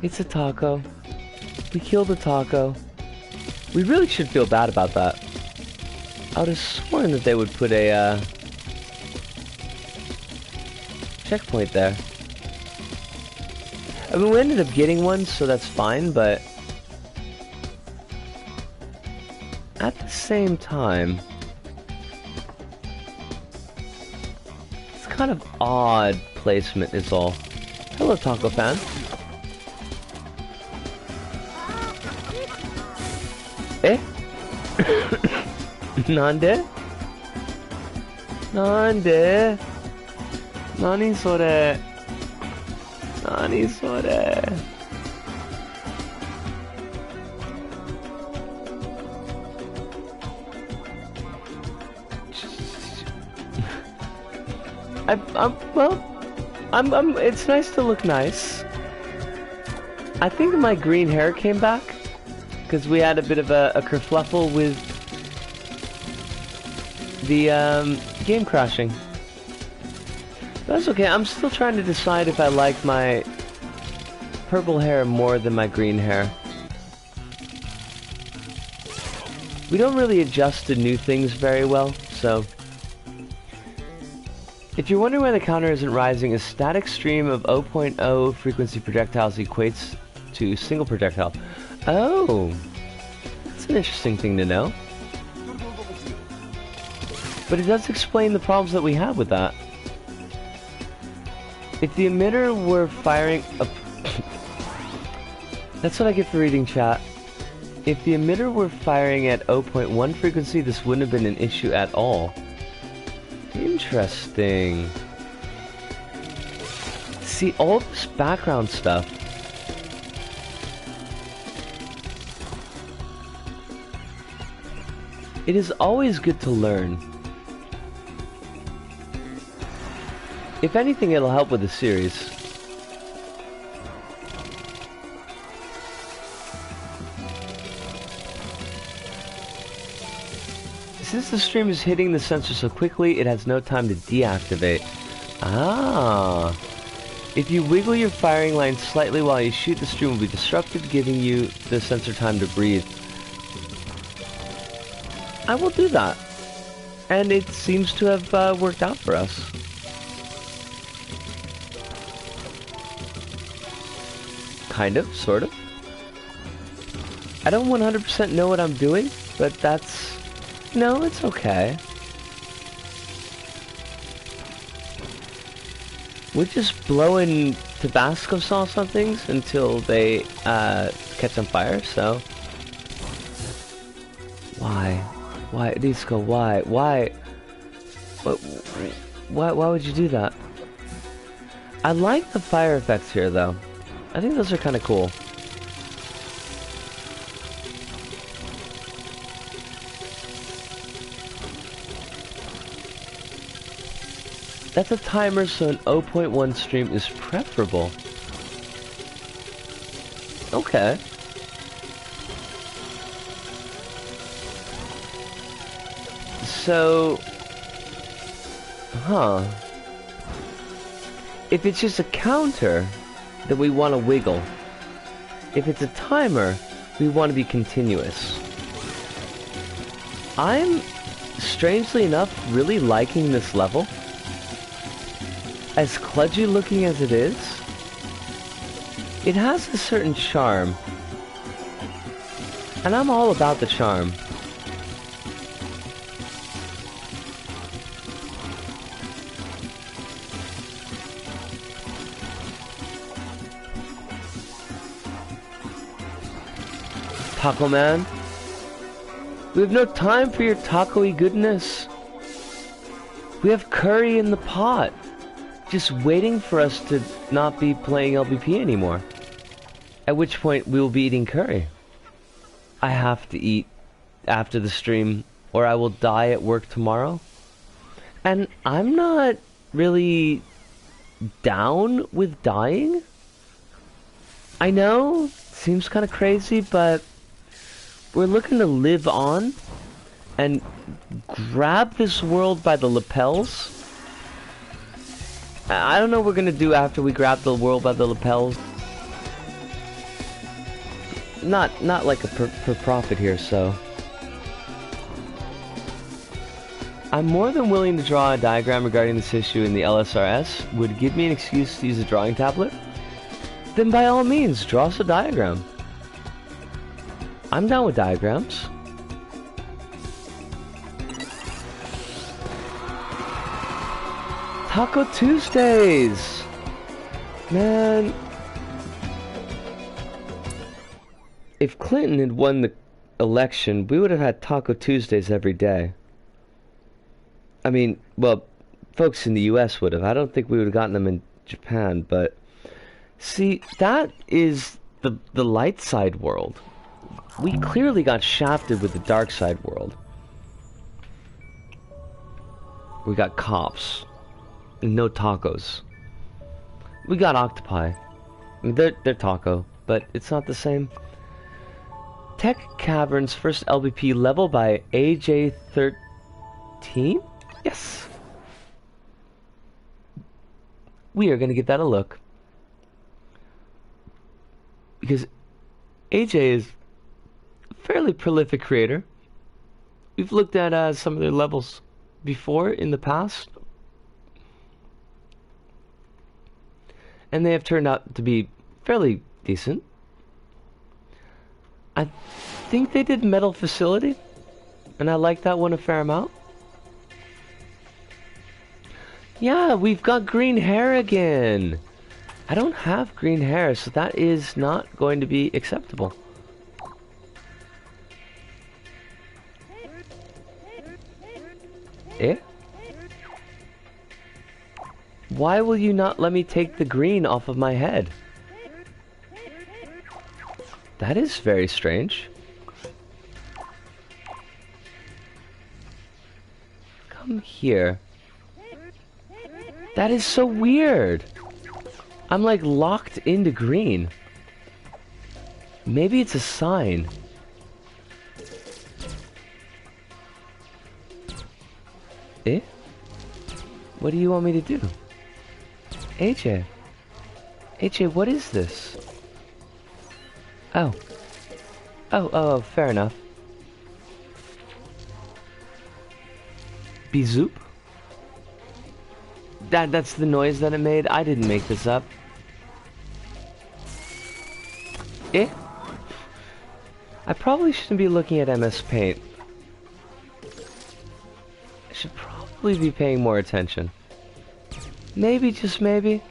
It's a taco. We killed a taco. We really should feel bad about that. I would have sworn that they would put a, checkpoint there. I mean, we ended up getting one, so that's fine, but... at the same time... it's kind of odd placement is all. Hello, Taco Fan. Eh? Nande? Nande? Nani sore? Nani sore? It's nice to look nice. I think my green hair came back because we had a bit of a kerfluffle with the game crashing. That's okay. I'm still trying to decide if I like my purple hair more than my green hair. We don't really adjust to new things very well, so... If you're wondering why the counter isn't rising, a static stream of 0.0 frequency projectiles equates to single projectile. Oh! That's an interesting thing to know. But it does explain the problems that we have with that. If the emitter were firing a... That's what I get for reading chat. If the emitter were firing at 0.1 frequency, this wouldn't have been an issue at all. Interesting. See, all this background stuff. It is always good to learn. If anything, it'll help with the series. Since the stream is hitting the sensor so quickly, it has no time to deactivate. Ah. If you wiggle your firing line slightly while you shoot, the stream will be disrupted, giving you the sensor time to breathe. I will do that. And it seems to have worked out for us. Kind of, sort of. I don't 100% know what I'm doing, but that's... No, it's okay. We're just blowing Tabasco sauce on things until they catch on fire, so... Why? Why, Disco, why? Why? Why would you do that? I like the fire effects here, though. I think those are kind of cool. That's a timer, so an 0.1 stream is preferable. Okay. So... Huh. If it's just a counter, then we want to wiggle. If it's a timer, we want to be continuous. I'm, strangely enough, really liking this level. As kludgy looking as it is, it has a certain charm. And I'm all about the charm. Taco Man, we have no time for your taco-y goodness. We have curry in the pot, just waiting for us to not be playing LBP anymore. At which point we will be eating curry. I have to eat after the stream or I will die at work tomorrow. And I'm not really down with dying. I know, seems kind of crazy, but we're looking to live on and grab this world by the lapels. I don't know what we're gonna do after we grab the world by the lapels. Not like a per profit here, so. I'm more than willing to draw a diagram regarding this issue in the LSRS. Would it give me an excuse to use a drawing tablet? Then by all means, draw us a diagram. I'm down with diagrams. Taco Tuesdays! Man, if Clinton had won the election, we would have had Taco Tuesdays every day. I mean, well, folks in the US would have. I don't think we would have gotten them in Japan, but see, that is the light side world. We clearly got shafted with the dark side world. We got cops and no tacos. We got octopi. I mean, they're taco, but it's not the same. Tech Cavern's first LBP level by AJ13? Yes. We are going to give that a look. Because AJ is a fairly prolific creator. We've looked at some of their levels before in the past. And they have turned out to be fairly decent. I think they did Metal Facility, and I like that one a fair amount. Yeah, we've got green hair again. I don't have green hair, so that is not going to be acceptable. Eh? Why will you not let me take the green off of my head? That is very strange. Come here. That is so weird. I'm like locked into green. Maybe it's a sign. Eh? What do you want me to do? AJ. AJ, what is this? Oh. Oh, fair enough. Bezoop? That's the noise that it made? I didn't make this up. Eh? I probably shouldn't be looking at MS Paint. I should probably be paying more attention. Maybe, just maybe.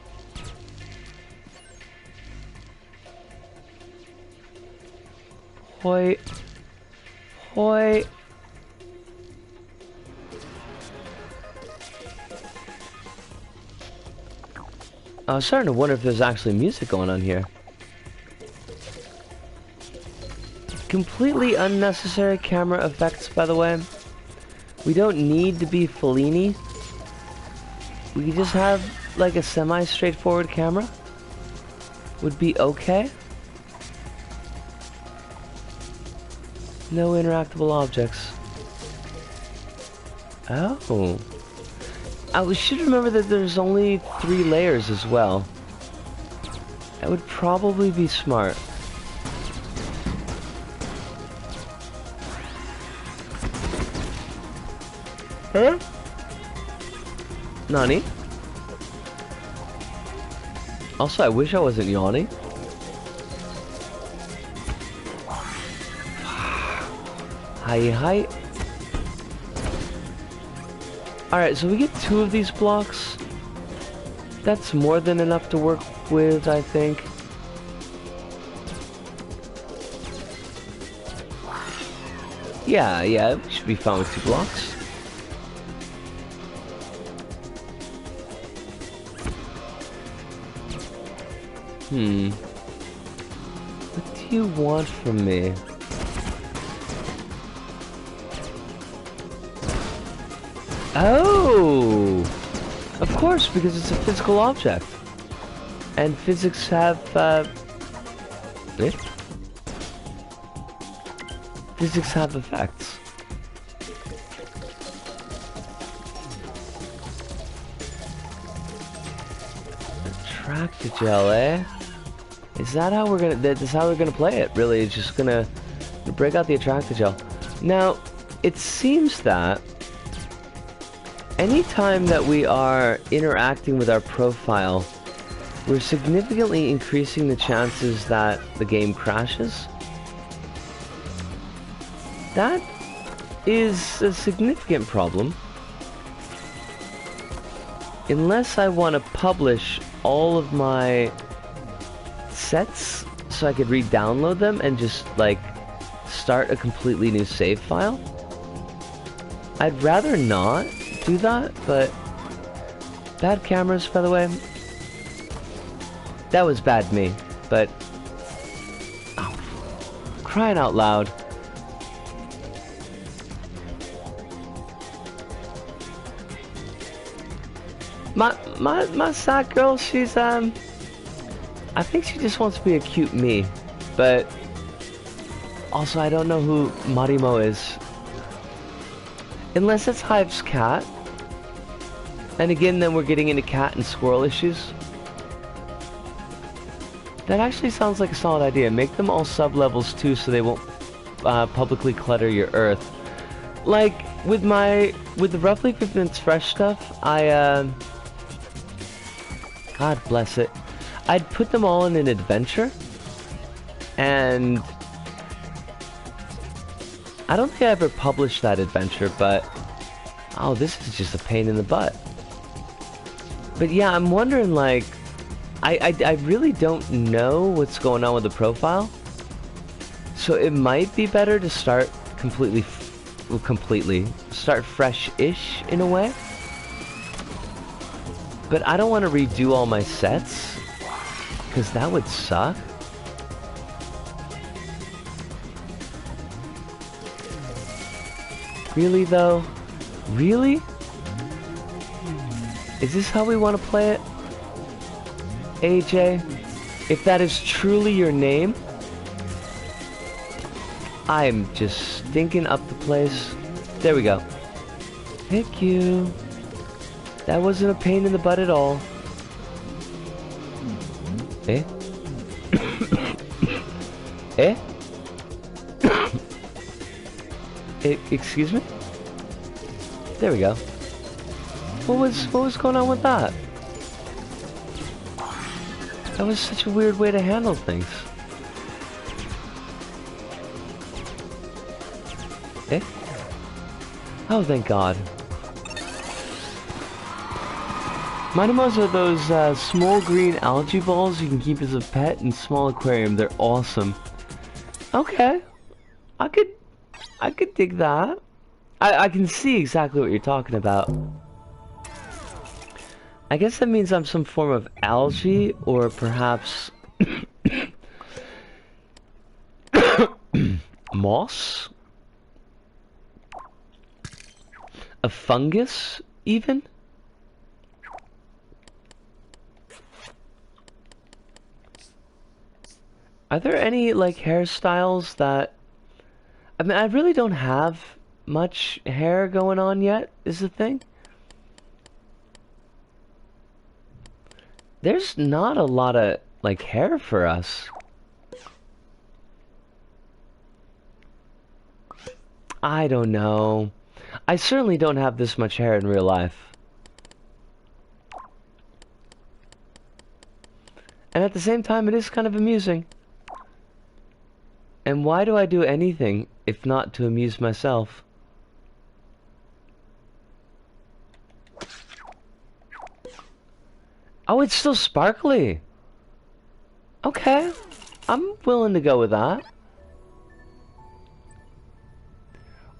Hoi. Hoi. I was starting to wonder if there's actually music going on here. Completely unnecessary camera effects, by the way. We don't need to be Fellini. We could just have, like, a semi-straightforward camera. Would be okay. No interactable objects. Oh. I should remember that there's only 3 layers as well. That would probably be smart. Huh? Nani? Also, I wish I wasn't yawning. Hi, hi. Alright, so we get 2 of these blocks. That's more than enough to work with, I think. Yeah, we should be fine with 2 blocks. What do you want from me? Oh! Of course, because it's a physical object. And physics have, Physics have effects. Attractogel, eh? Is that how we're gonna... That's how we're gonna play it, really. It's just gonna break out the Attractogel. Now, it seems that anytime that we are interacting with our profile, we're significantly increasing the chances that the game crashes. That is a significant problem. Unless I want to publish all of my sets so I could re-download them and just, like, start a completely new save file. I'd rather not do that, but bad cameras, by the way. That was bad me, but oh, crying out loud. My sad girl, she's I think she just wants to be a cute me, but also I don't know who Marimo is. Unless it's Hive's cat. And again, then we're getting into cat and squirrel issues. That actually sounds like a solid idea. Make them all sub-levels too so they won't publicly clutter your earth. Like, with the roughly 50 minutes fresh stuff, God bless it. I'd put them all in an adventure. And I don't think I ever published that adventure, but oh, this is just a pain in the butt. But yeah, I'm wondering, like, I really don't know what's going on with the profile. So it might be better to start start fresh-ish in a way. But I don't want to redo all my sets, because that would suck. Really though? Really? Is this how we want to play it? AJ? If that is truly your name, I'm just stinking up the place. There we go. Thank you. That wasn't a pain in the butt at all. Eh? Eh? Excuse me? There we go. What was going on with that? That was such a weird way to handle things. Eh? Oh, thank God. Manimos are those small green algae balls you can keep as a pet in small aquarium. They're awesome. Okay. I could dig that. I can see exactly what you're talking about. I guess that means I'm some form of algae, or perhaps moss? A fungus, even? Are there any, like, hairstyles that... I mean, I really don't have much hair going on yet, is the thing. There's not a lot of, like, hair for us. I don't know. I certainly don't have this much hair in real life. And at the same time, it is kind of amusing. And why do I do anything if not to amuse myself? Oh, it's still sparkly. Okay. I'm willing to go with that.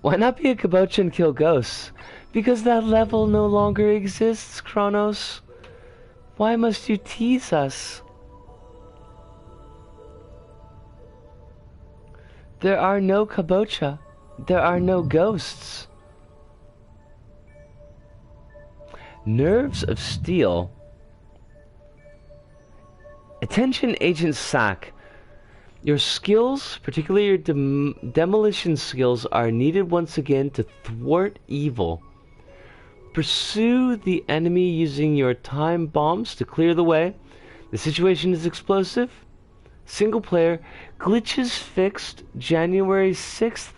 Why not be a kabocha and kill ghosts? Because that level no longer exists, Kronos. Why must you tease us? There are no kabocha. There are no ghosts. Nerves of steel. Attention, Agent Sack. Your skills, particularly your demolition skills, are needed once again to thwart evil. Pursue the enemy using your time bombs to clear the way. The situation is explosive. Single player. Glitches fixed January 6th,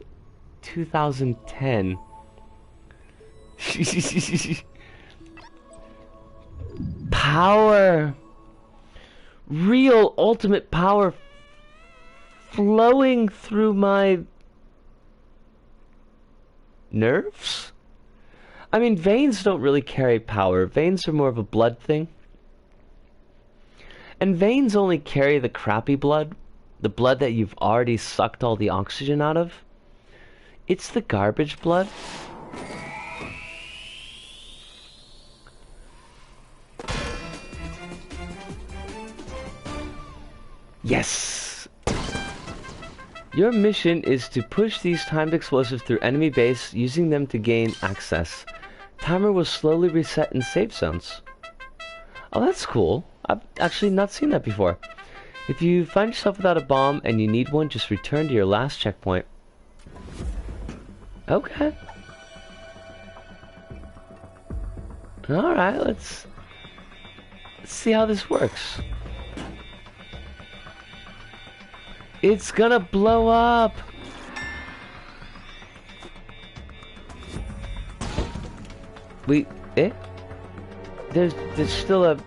2010. Power. Real ultimate power flowing through my nerves? I mean, veins don't really carry power. Veins are more of a blood thing. And veins only carry the crappy blood, the blood that you've already sucked all the oxygen out of. It's the garbage blood. Yes! Your mission is to push these timed explosives through enemy base using them to gain access. Timer will slowly reset in safe zones. Oh, that's cool. I've actually not seen that before. If you find yourself without a bomb and you need one, just return to your last checkpoint. Okay. Alright, let's see how this works. It's gonna blow up! There's still a...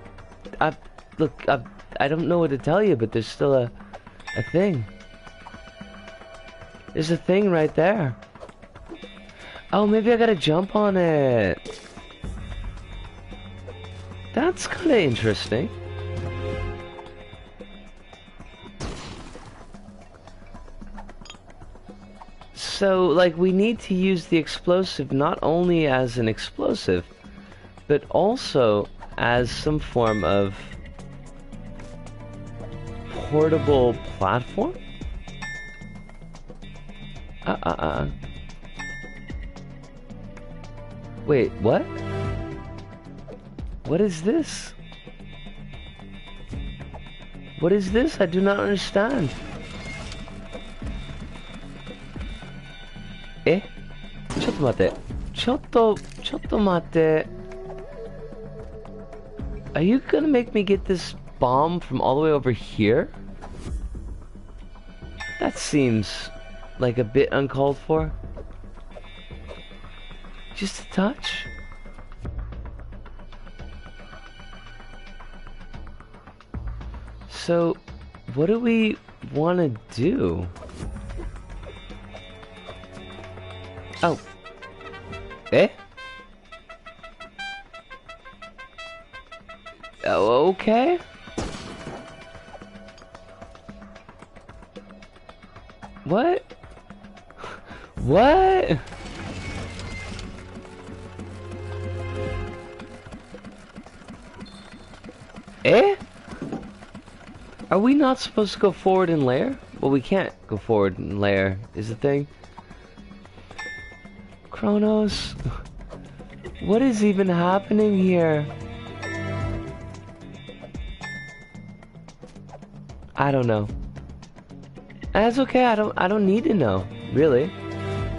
I don't know what to tell you, but there's still a thing. There's a thing right there. Oh, maybe I gotta jump on it. That's kinda interesting. So, like, we need to use the explosive not only as an explosive, but also as some form of portable platform? Wait, what? What is this? What is this? I do not understand. Eh? ちょっと待って。ちょっと待って。Are you gonna make me get this bomb from all the way over here? That seems like a bit uncalled for. Just a touch. So, what do we want to do? Oh. Eh? Oh, okay. What? What? Eh? Are we not supposed to go forward in layer? Well, we can't go forward in layer, is the thing. Kronos, what is even happening here? I don't know. That's okay. I don't need to know, really.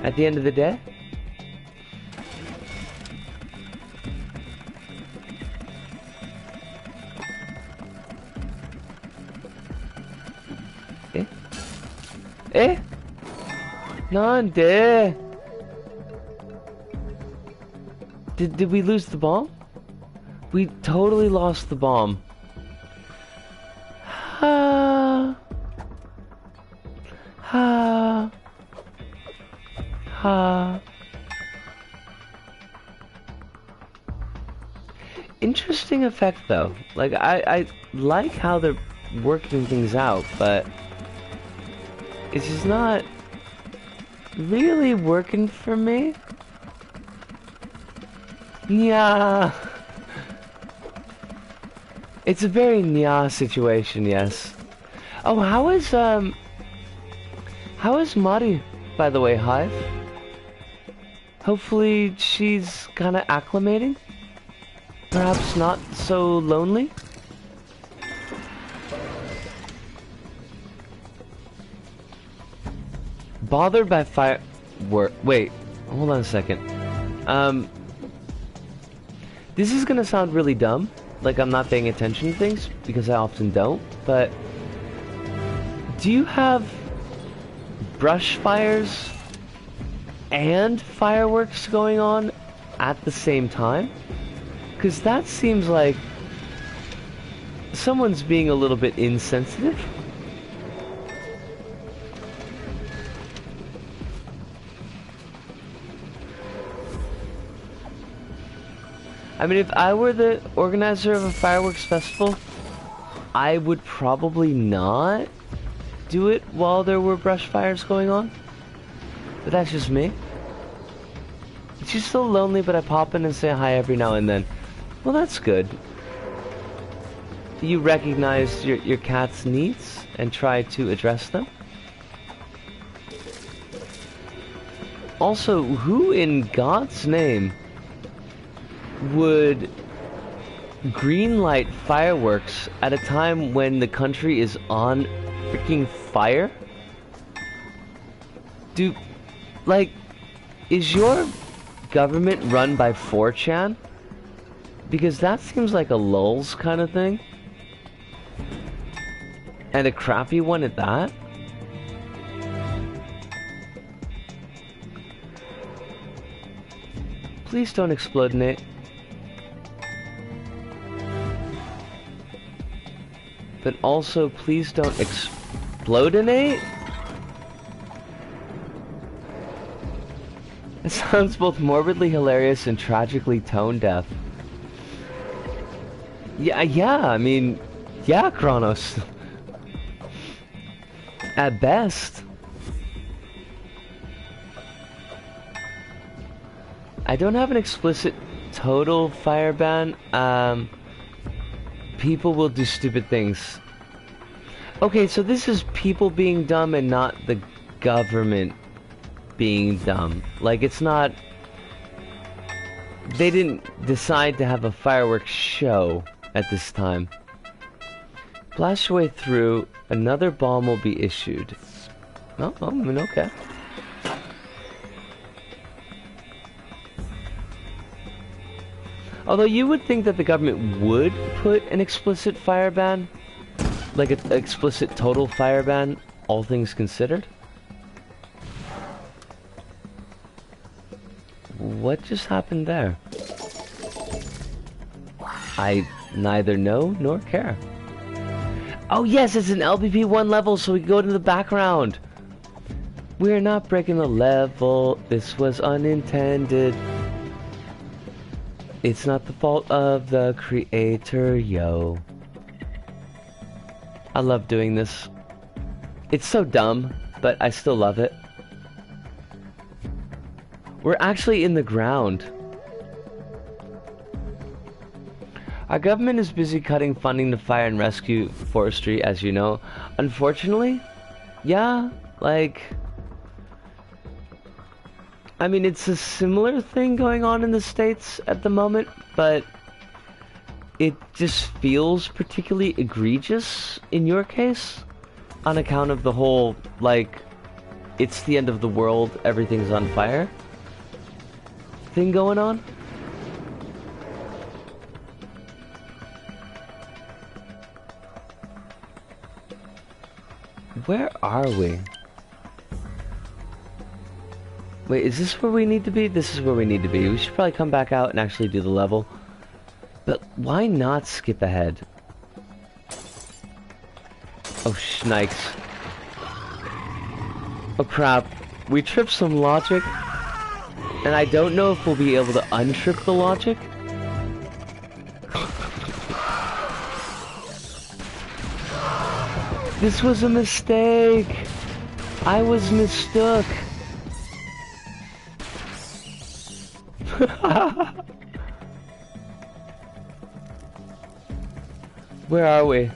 At the end of the day. Eh? Eh? Nande? Did we lose the bomb? We totally lost the bomb. Ha. Ha. Ha. Interesting effect though. Like I like how they're working things out, but it's just not really working for me. Yeah. It's a very nya situation, yes. Oh, how is Mari, by the way, Hive? Hopefully she's kind of acclimating? Perhaps not so lonely? Bothered by fire... Wait, hold on a second. This is gonna sound really dumb, like I'm not paying attention to things, because I often don't, but... Do you have brush fires and fireworks going on at the same time? Because that seems like someone's being a little bit insensitive. I mean, if I were the organizer of a fireworks festival, I would probably not do it while there were brush fires going on. But that's just me. She's so lonely, but I pop in and say hi every now and then. Well, that's good. You recognize your cat's needs and try to address them. Also, who in God's name would greenlight fireworks at a time when the country is on freaking fire? Is your government run by 4chan? Because that seems like a lulz kind of thing. And a crappy one at that. Please don't explode, Nate. But also, please don't explodinate? It sounds both morbidly hilarious and tragically tone deaf. Yeah, I mean, yeah, Kronos. At best. I don't have an explicit total fire ban. People will do stupid things. Okay, so this is people being dumb and not the government being dumb. Like, it's not... They didn't decide to have a fireworks show at this time. Blast your way through, another bomb will be issued. Oh, I mean, okay. Although you would think that the government would put an explicit fire ban, like an explicit total fire ban, all things considered. What just happened there? I neither know nor care. Oh yes, it's an LBP1 level, so we go to the background. We're not breaking the level, this was unintended. It's not the fault of the creator, yo. I love doing this. It's so dumb, but I still love it. We're actually in the ground. Our government is busy cutting funding to fire and rescue forestry, as you know. Unfortunately, yeah, like... I mean, it's a similar thing going on in the States at the moment, but it just feels particularly egregious in your case on account of the whole, like, it's the end of the world, everything's on fire thing going on. Where are we? Wait, is this where we need to be? This is where we need to be. We should probably come back out and actually do the level. But why not skip ahead? Oh, shnikes. Oh, crap. We tripped some logic. And I don't know if we'll be able to untrip the logic. This was a mistake. I was mistook. Where are we?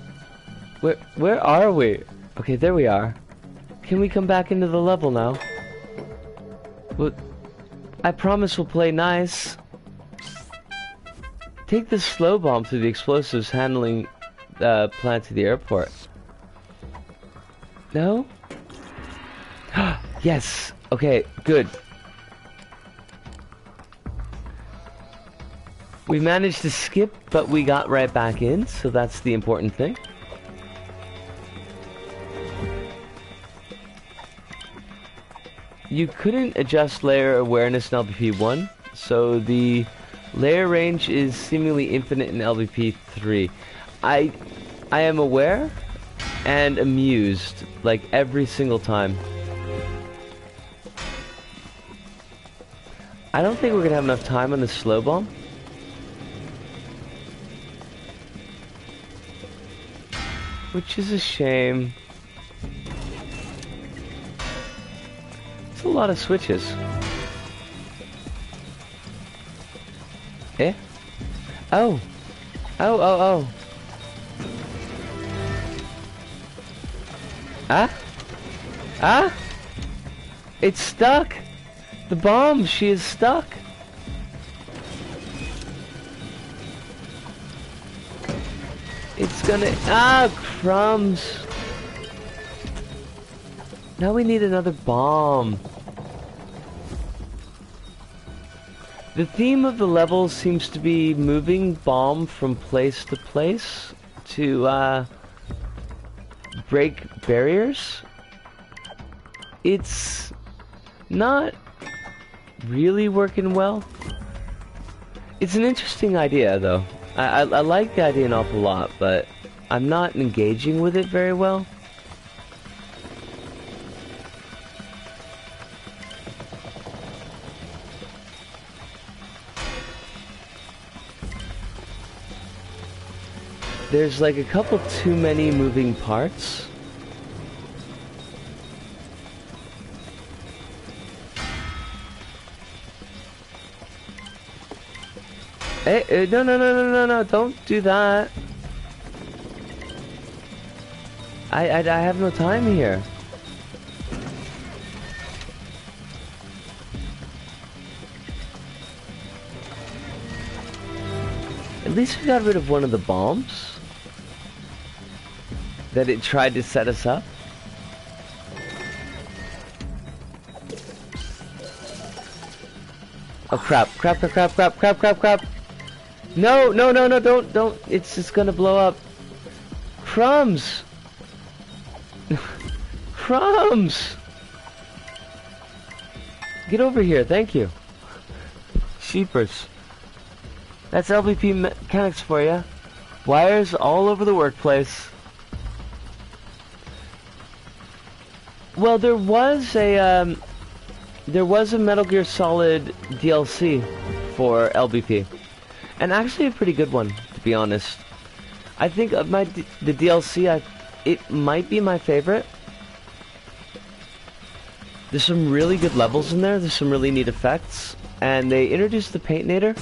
Where are we? Okay, there we are. Can we come back into the level now? Well, I promise we'll play nice. Take the slow bomb through the explosives handling the plant to the airport. No? Yes! Okay, good. We managed to skip, but we got right back in, so that's the important thing. You couldn't adjust layer awareness in LBP1, so the layer range is seemingly infinite in LBP3. I am aware and amused, like every single time. I don't think we're gonna have enough time on the slow bomb. which is a shame. It's a lot of switches. Eh? Oh! Oh, oh, oh! Ah? Ah? It's stuck! The bomb, she is stuck! It's gonna... Ah, crumbs! Now we need another bomb. The theme of the level seems to be moving bomb from place to place to, break barriers. It's not really working well. It's an interesting idea, though. I like the idea an awful lot, but I'm not engaging with it very well. There's like a couple too many moving parts. Hey, no, don't do that. I have no time here. At least we got rid of one of the bombs that it tried to set us up. Oh crap, crap. No, don't, it's just gonna blow up. Crumbs! Crumbs! Get over here, thank you. Sheepers. That's LBP mechanics for you. Wires all over the workplace. Well, there was a Metal Gear Solid DLC for LBP, and actually a pretty good one, to be honest. I think of the DLC, it might be my favorite. There's some really good levels in there. There's some really neat effects, and they introduced the PtaER.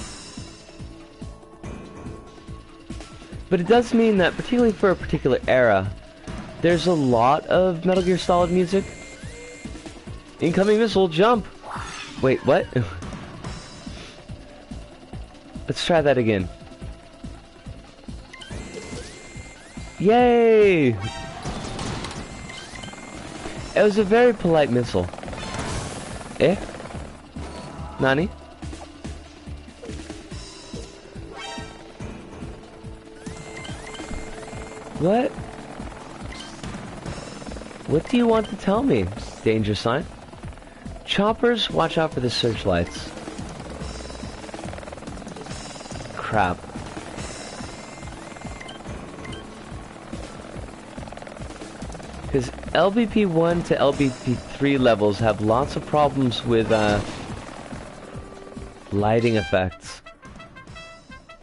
But it does mean that, particularly for a particular era, there's a lot of Metal Gear Solid music. Incoming missile, jump! Wait, what? Let's try that again. Yay! It was a very polite missile. Eh? Nani? What? What do you want to tell me? Danger sign? Choppers, watch out for the searchlights. Crap. Because LBP 1 to LBP 3 levels have lots of problems with lighting effects.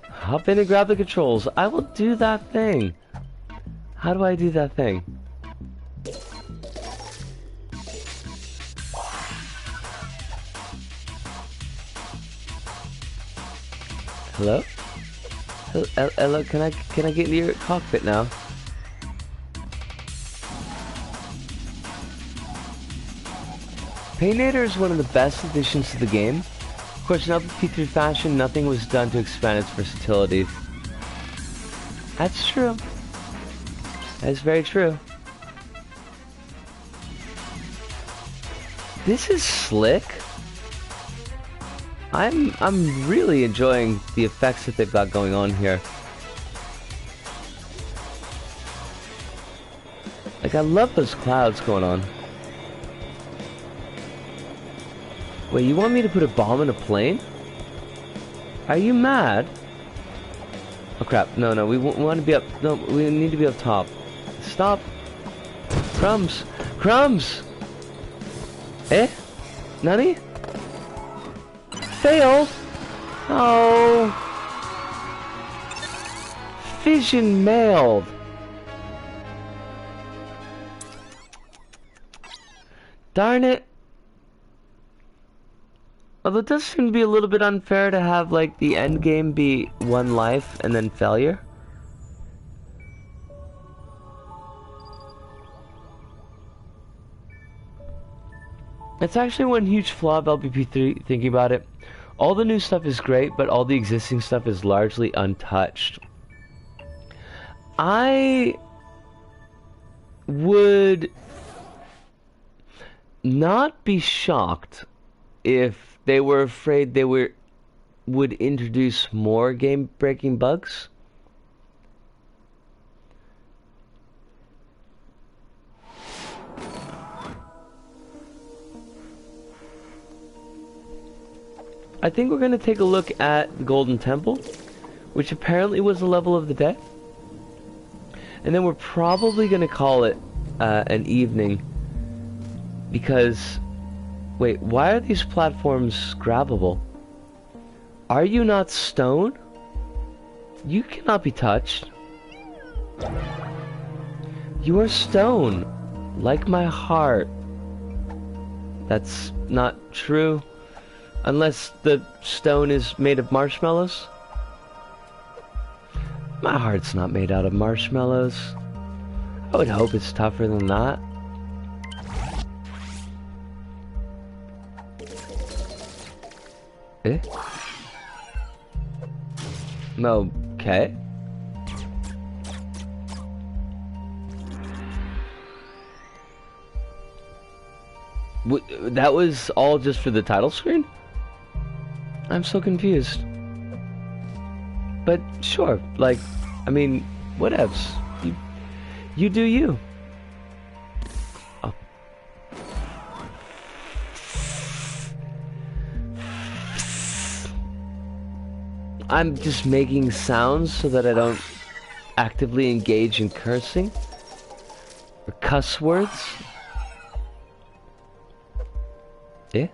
Hop in and grab the controls. I will do that thing. How do I do that thing? Hello? Hello, can I get in your cockpit now? PtaER is one of the best additions to the game. Of course, in LBP3 fashion, nothing was done to expand its versatility. That's true. That's very true. This is slick. I'm really enjoying the effects that they've got going on here. Like, I love those clouds going on. Wait, you want me to put a bomb in a plane? Are you mad? Oh crap, no, we want to be up, no, we need to be up top. Stop. Crumbs. Crumbs! Eh? Nani? Failed? Oh. Fission mailed. Darn it. Although it does seem to be a little bit unfair to have, like, the end game be one life and then failure. It's actually one huge flaw of LBP3, thinking about it. All the new stuff is great, but all the existing stuff is largely untouched. I would not be shocked if they were afraid they would introduce more game-breaking bugs. I think we're going to take a look at the Golden Temple, which apparently was the level of the day. And then we're probably going to call it an evening, because... Wait, why are these platforms grabbable? Are you not stone? You cannot be touched. You are stone, like my heart. That's not true. Unless the stone is made of marshmallows. My heart's not made out of marshmallows. I would hope it's tougher than that. Eh? Okay. That was all just for the title screen? I'm so confused. But sure, like, I mean, whatevs. You do you. Oh. I'm just making sounds so that I don't actively engage in cursing or cuss words. Eh?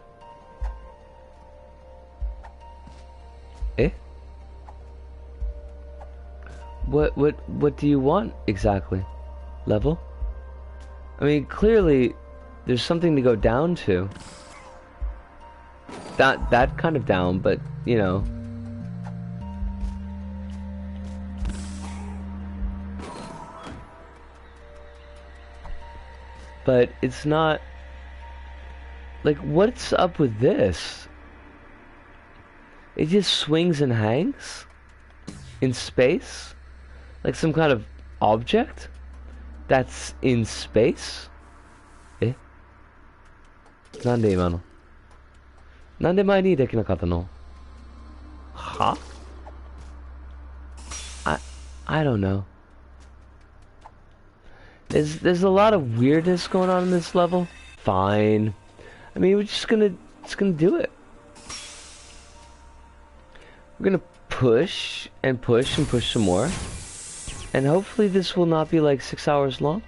Eh? What do you want exactly? Level? I mean, clearly there's something to go down to. That kind of down, but you know. But it's not... Like, what's up with this? It just swings and hangs? In space? Like some kind of object? That's in space? Eh? なんで今の? なんで前にできなかったの? Huh? I don't know. There's a lot of weirdness going on in this level. Fine. I mean, we're just gonna do it. We're gonna push and push and push some more. And hopefully this will not be like 6 hours long.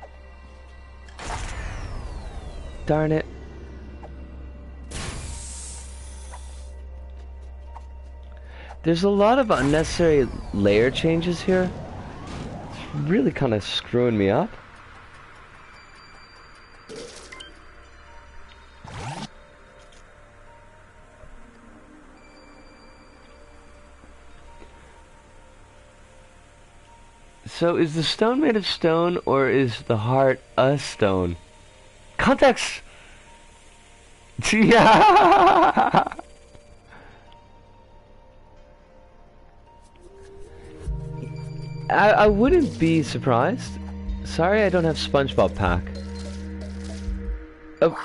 Darn it. There's a lot of unnecessary layer changes here. It's really kind of screwing me up. So is the stone made of stone, or is the heart a stone? Context! Yeah! I wouldn't be surprised. Sorry I don't have SpongeBob pack. Oh,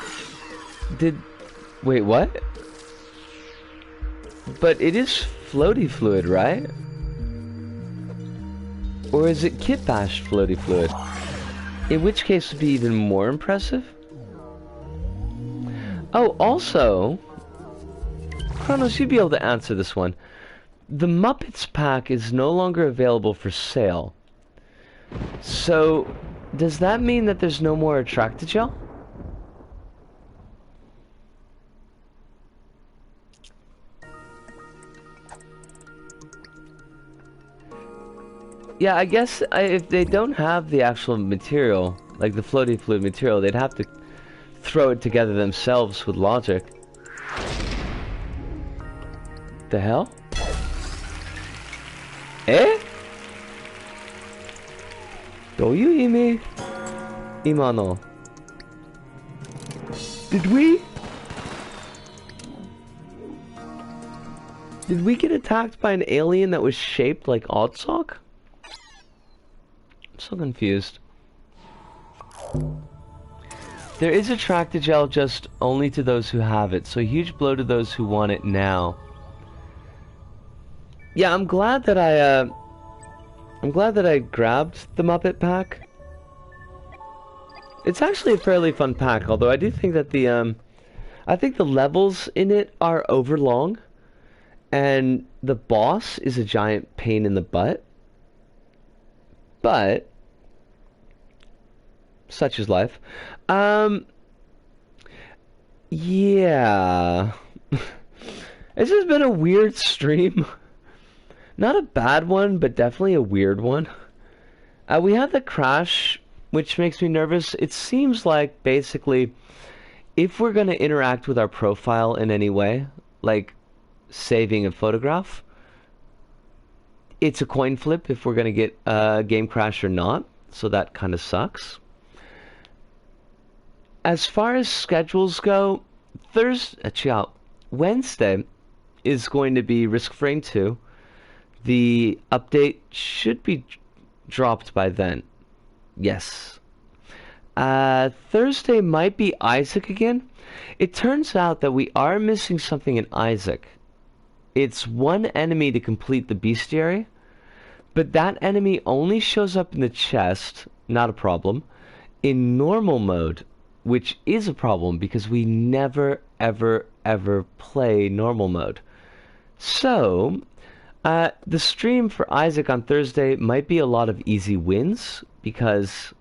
wait, what? But it is floaty fluid, right? Or is it Kit Bash floaty fluid? In which case it would be even more impressive. Oh, also, Kronos, you'd be able to answer this one. The Muppets pack is no longer available for sale. So, does that mean that there's no more Attractogel? Yeah, I guess if they don't have the actual material, like the floaty fluid material, they'd have to throw it together themselves with logic. The hell? Eh? Do you imi? Imano. Did we get attacked by an alien that was shaped like Oddsock? I'm so confused. There is a tractor gel just only to those who have it, so a huge blow to those who want it now. Yeah, I'm glad that I grabbed the Muppet pack. It's actually a fairly fun pack, although I do think that I think the levels in it are overlong, and the boss is a giant pain in the butt. But such is life. Yeah. It's just been a weird stream. Not a bad one, but definitely a weird one. We had the crash, which makes me nervous. It seems like, basically, if we're going to interact with our profile in any way, like saving a photograph, it's a coin flip if we're going to get a game crash or not, so that kind of sucks. As far as schedules go, Wednesday is going to be Risk of Rain 2. The update should be dropped by then. Yes. Thursday might be Isaac again. It turns out that we are missing something in Isaac. It's one enemy to complete the bestiary, but that enemy only shows up in the chest, not a problem, in normal mode, which is a problem because we never, ever, ever play normal mode. So, the stream for Isaac on Thursday might be a lot of easy wins because,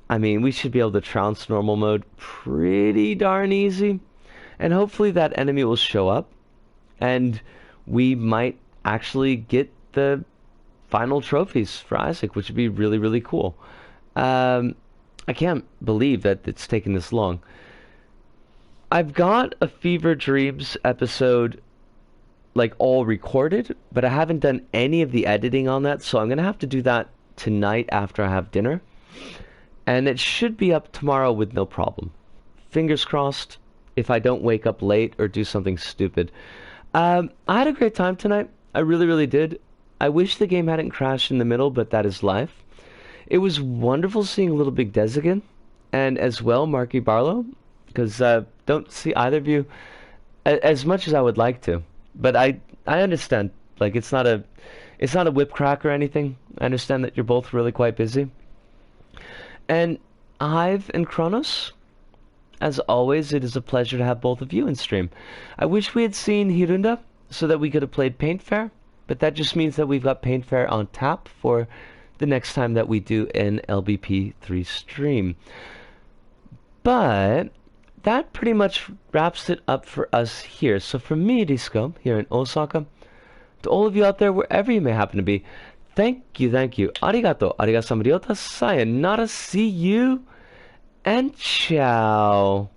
I mean, we should be able to trounce normal mode pretty darn easy. And hopefully that enemy will show up and we might actually get the final trophies for Isaac, which would be really, really cool. I can't believe that it's taken this long. I've got a Fever Dreams episode like all recorded, but I haven't done any of the editing on that, so I'm gonna have to do that tonight after I have dinner, and it should be up tomorrow with no problem. Fingers crossed if I don't wake up late or do something stupid. I had a great time tonight. I really, really did. I wish the game hadn't crashed in the middle, but that is life. It was wonderful seeing Little Big Des again, and as well Marky Barlow, because don't see either of you as much as I would like to. But I understand, like, it's not a whip crack or anything. I understand that you're both really quite busy. And Hive and Kronos, as always, it is a pleasure to have both of you in stream. I wish we had seen Hirunda so that we could have played Paint Fair, but that just means that we've got Paint Fair on tap for the next time that we do an LBP3 stream. But that pretty much wraps it up for us here. So from me, Disco, here in Osaka, to all of you out there, wherever you may happen to be, thank you. Arigato, arigato, sayonara, see you, and ciao.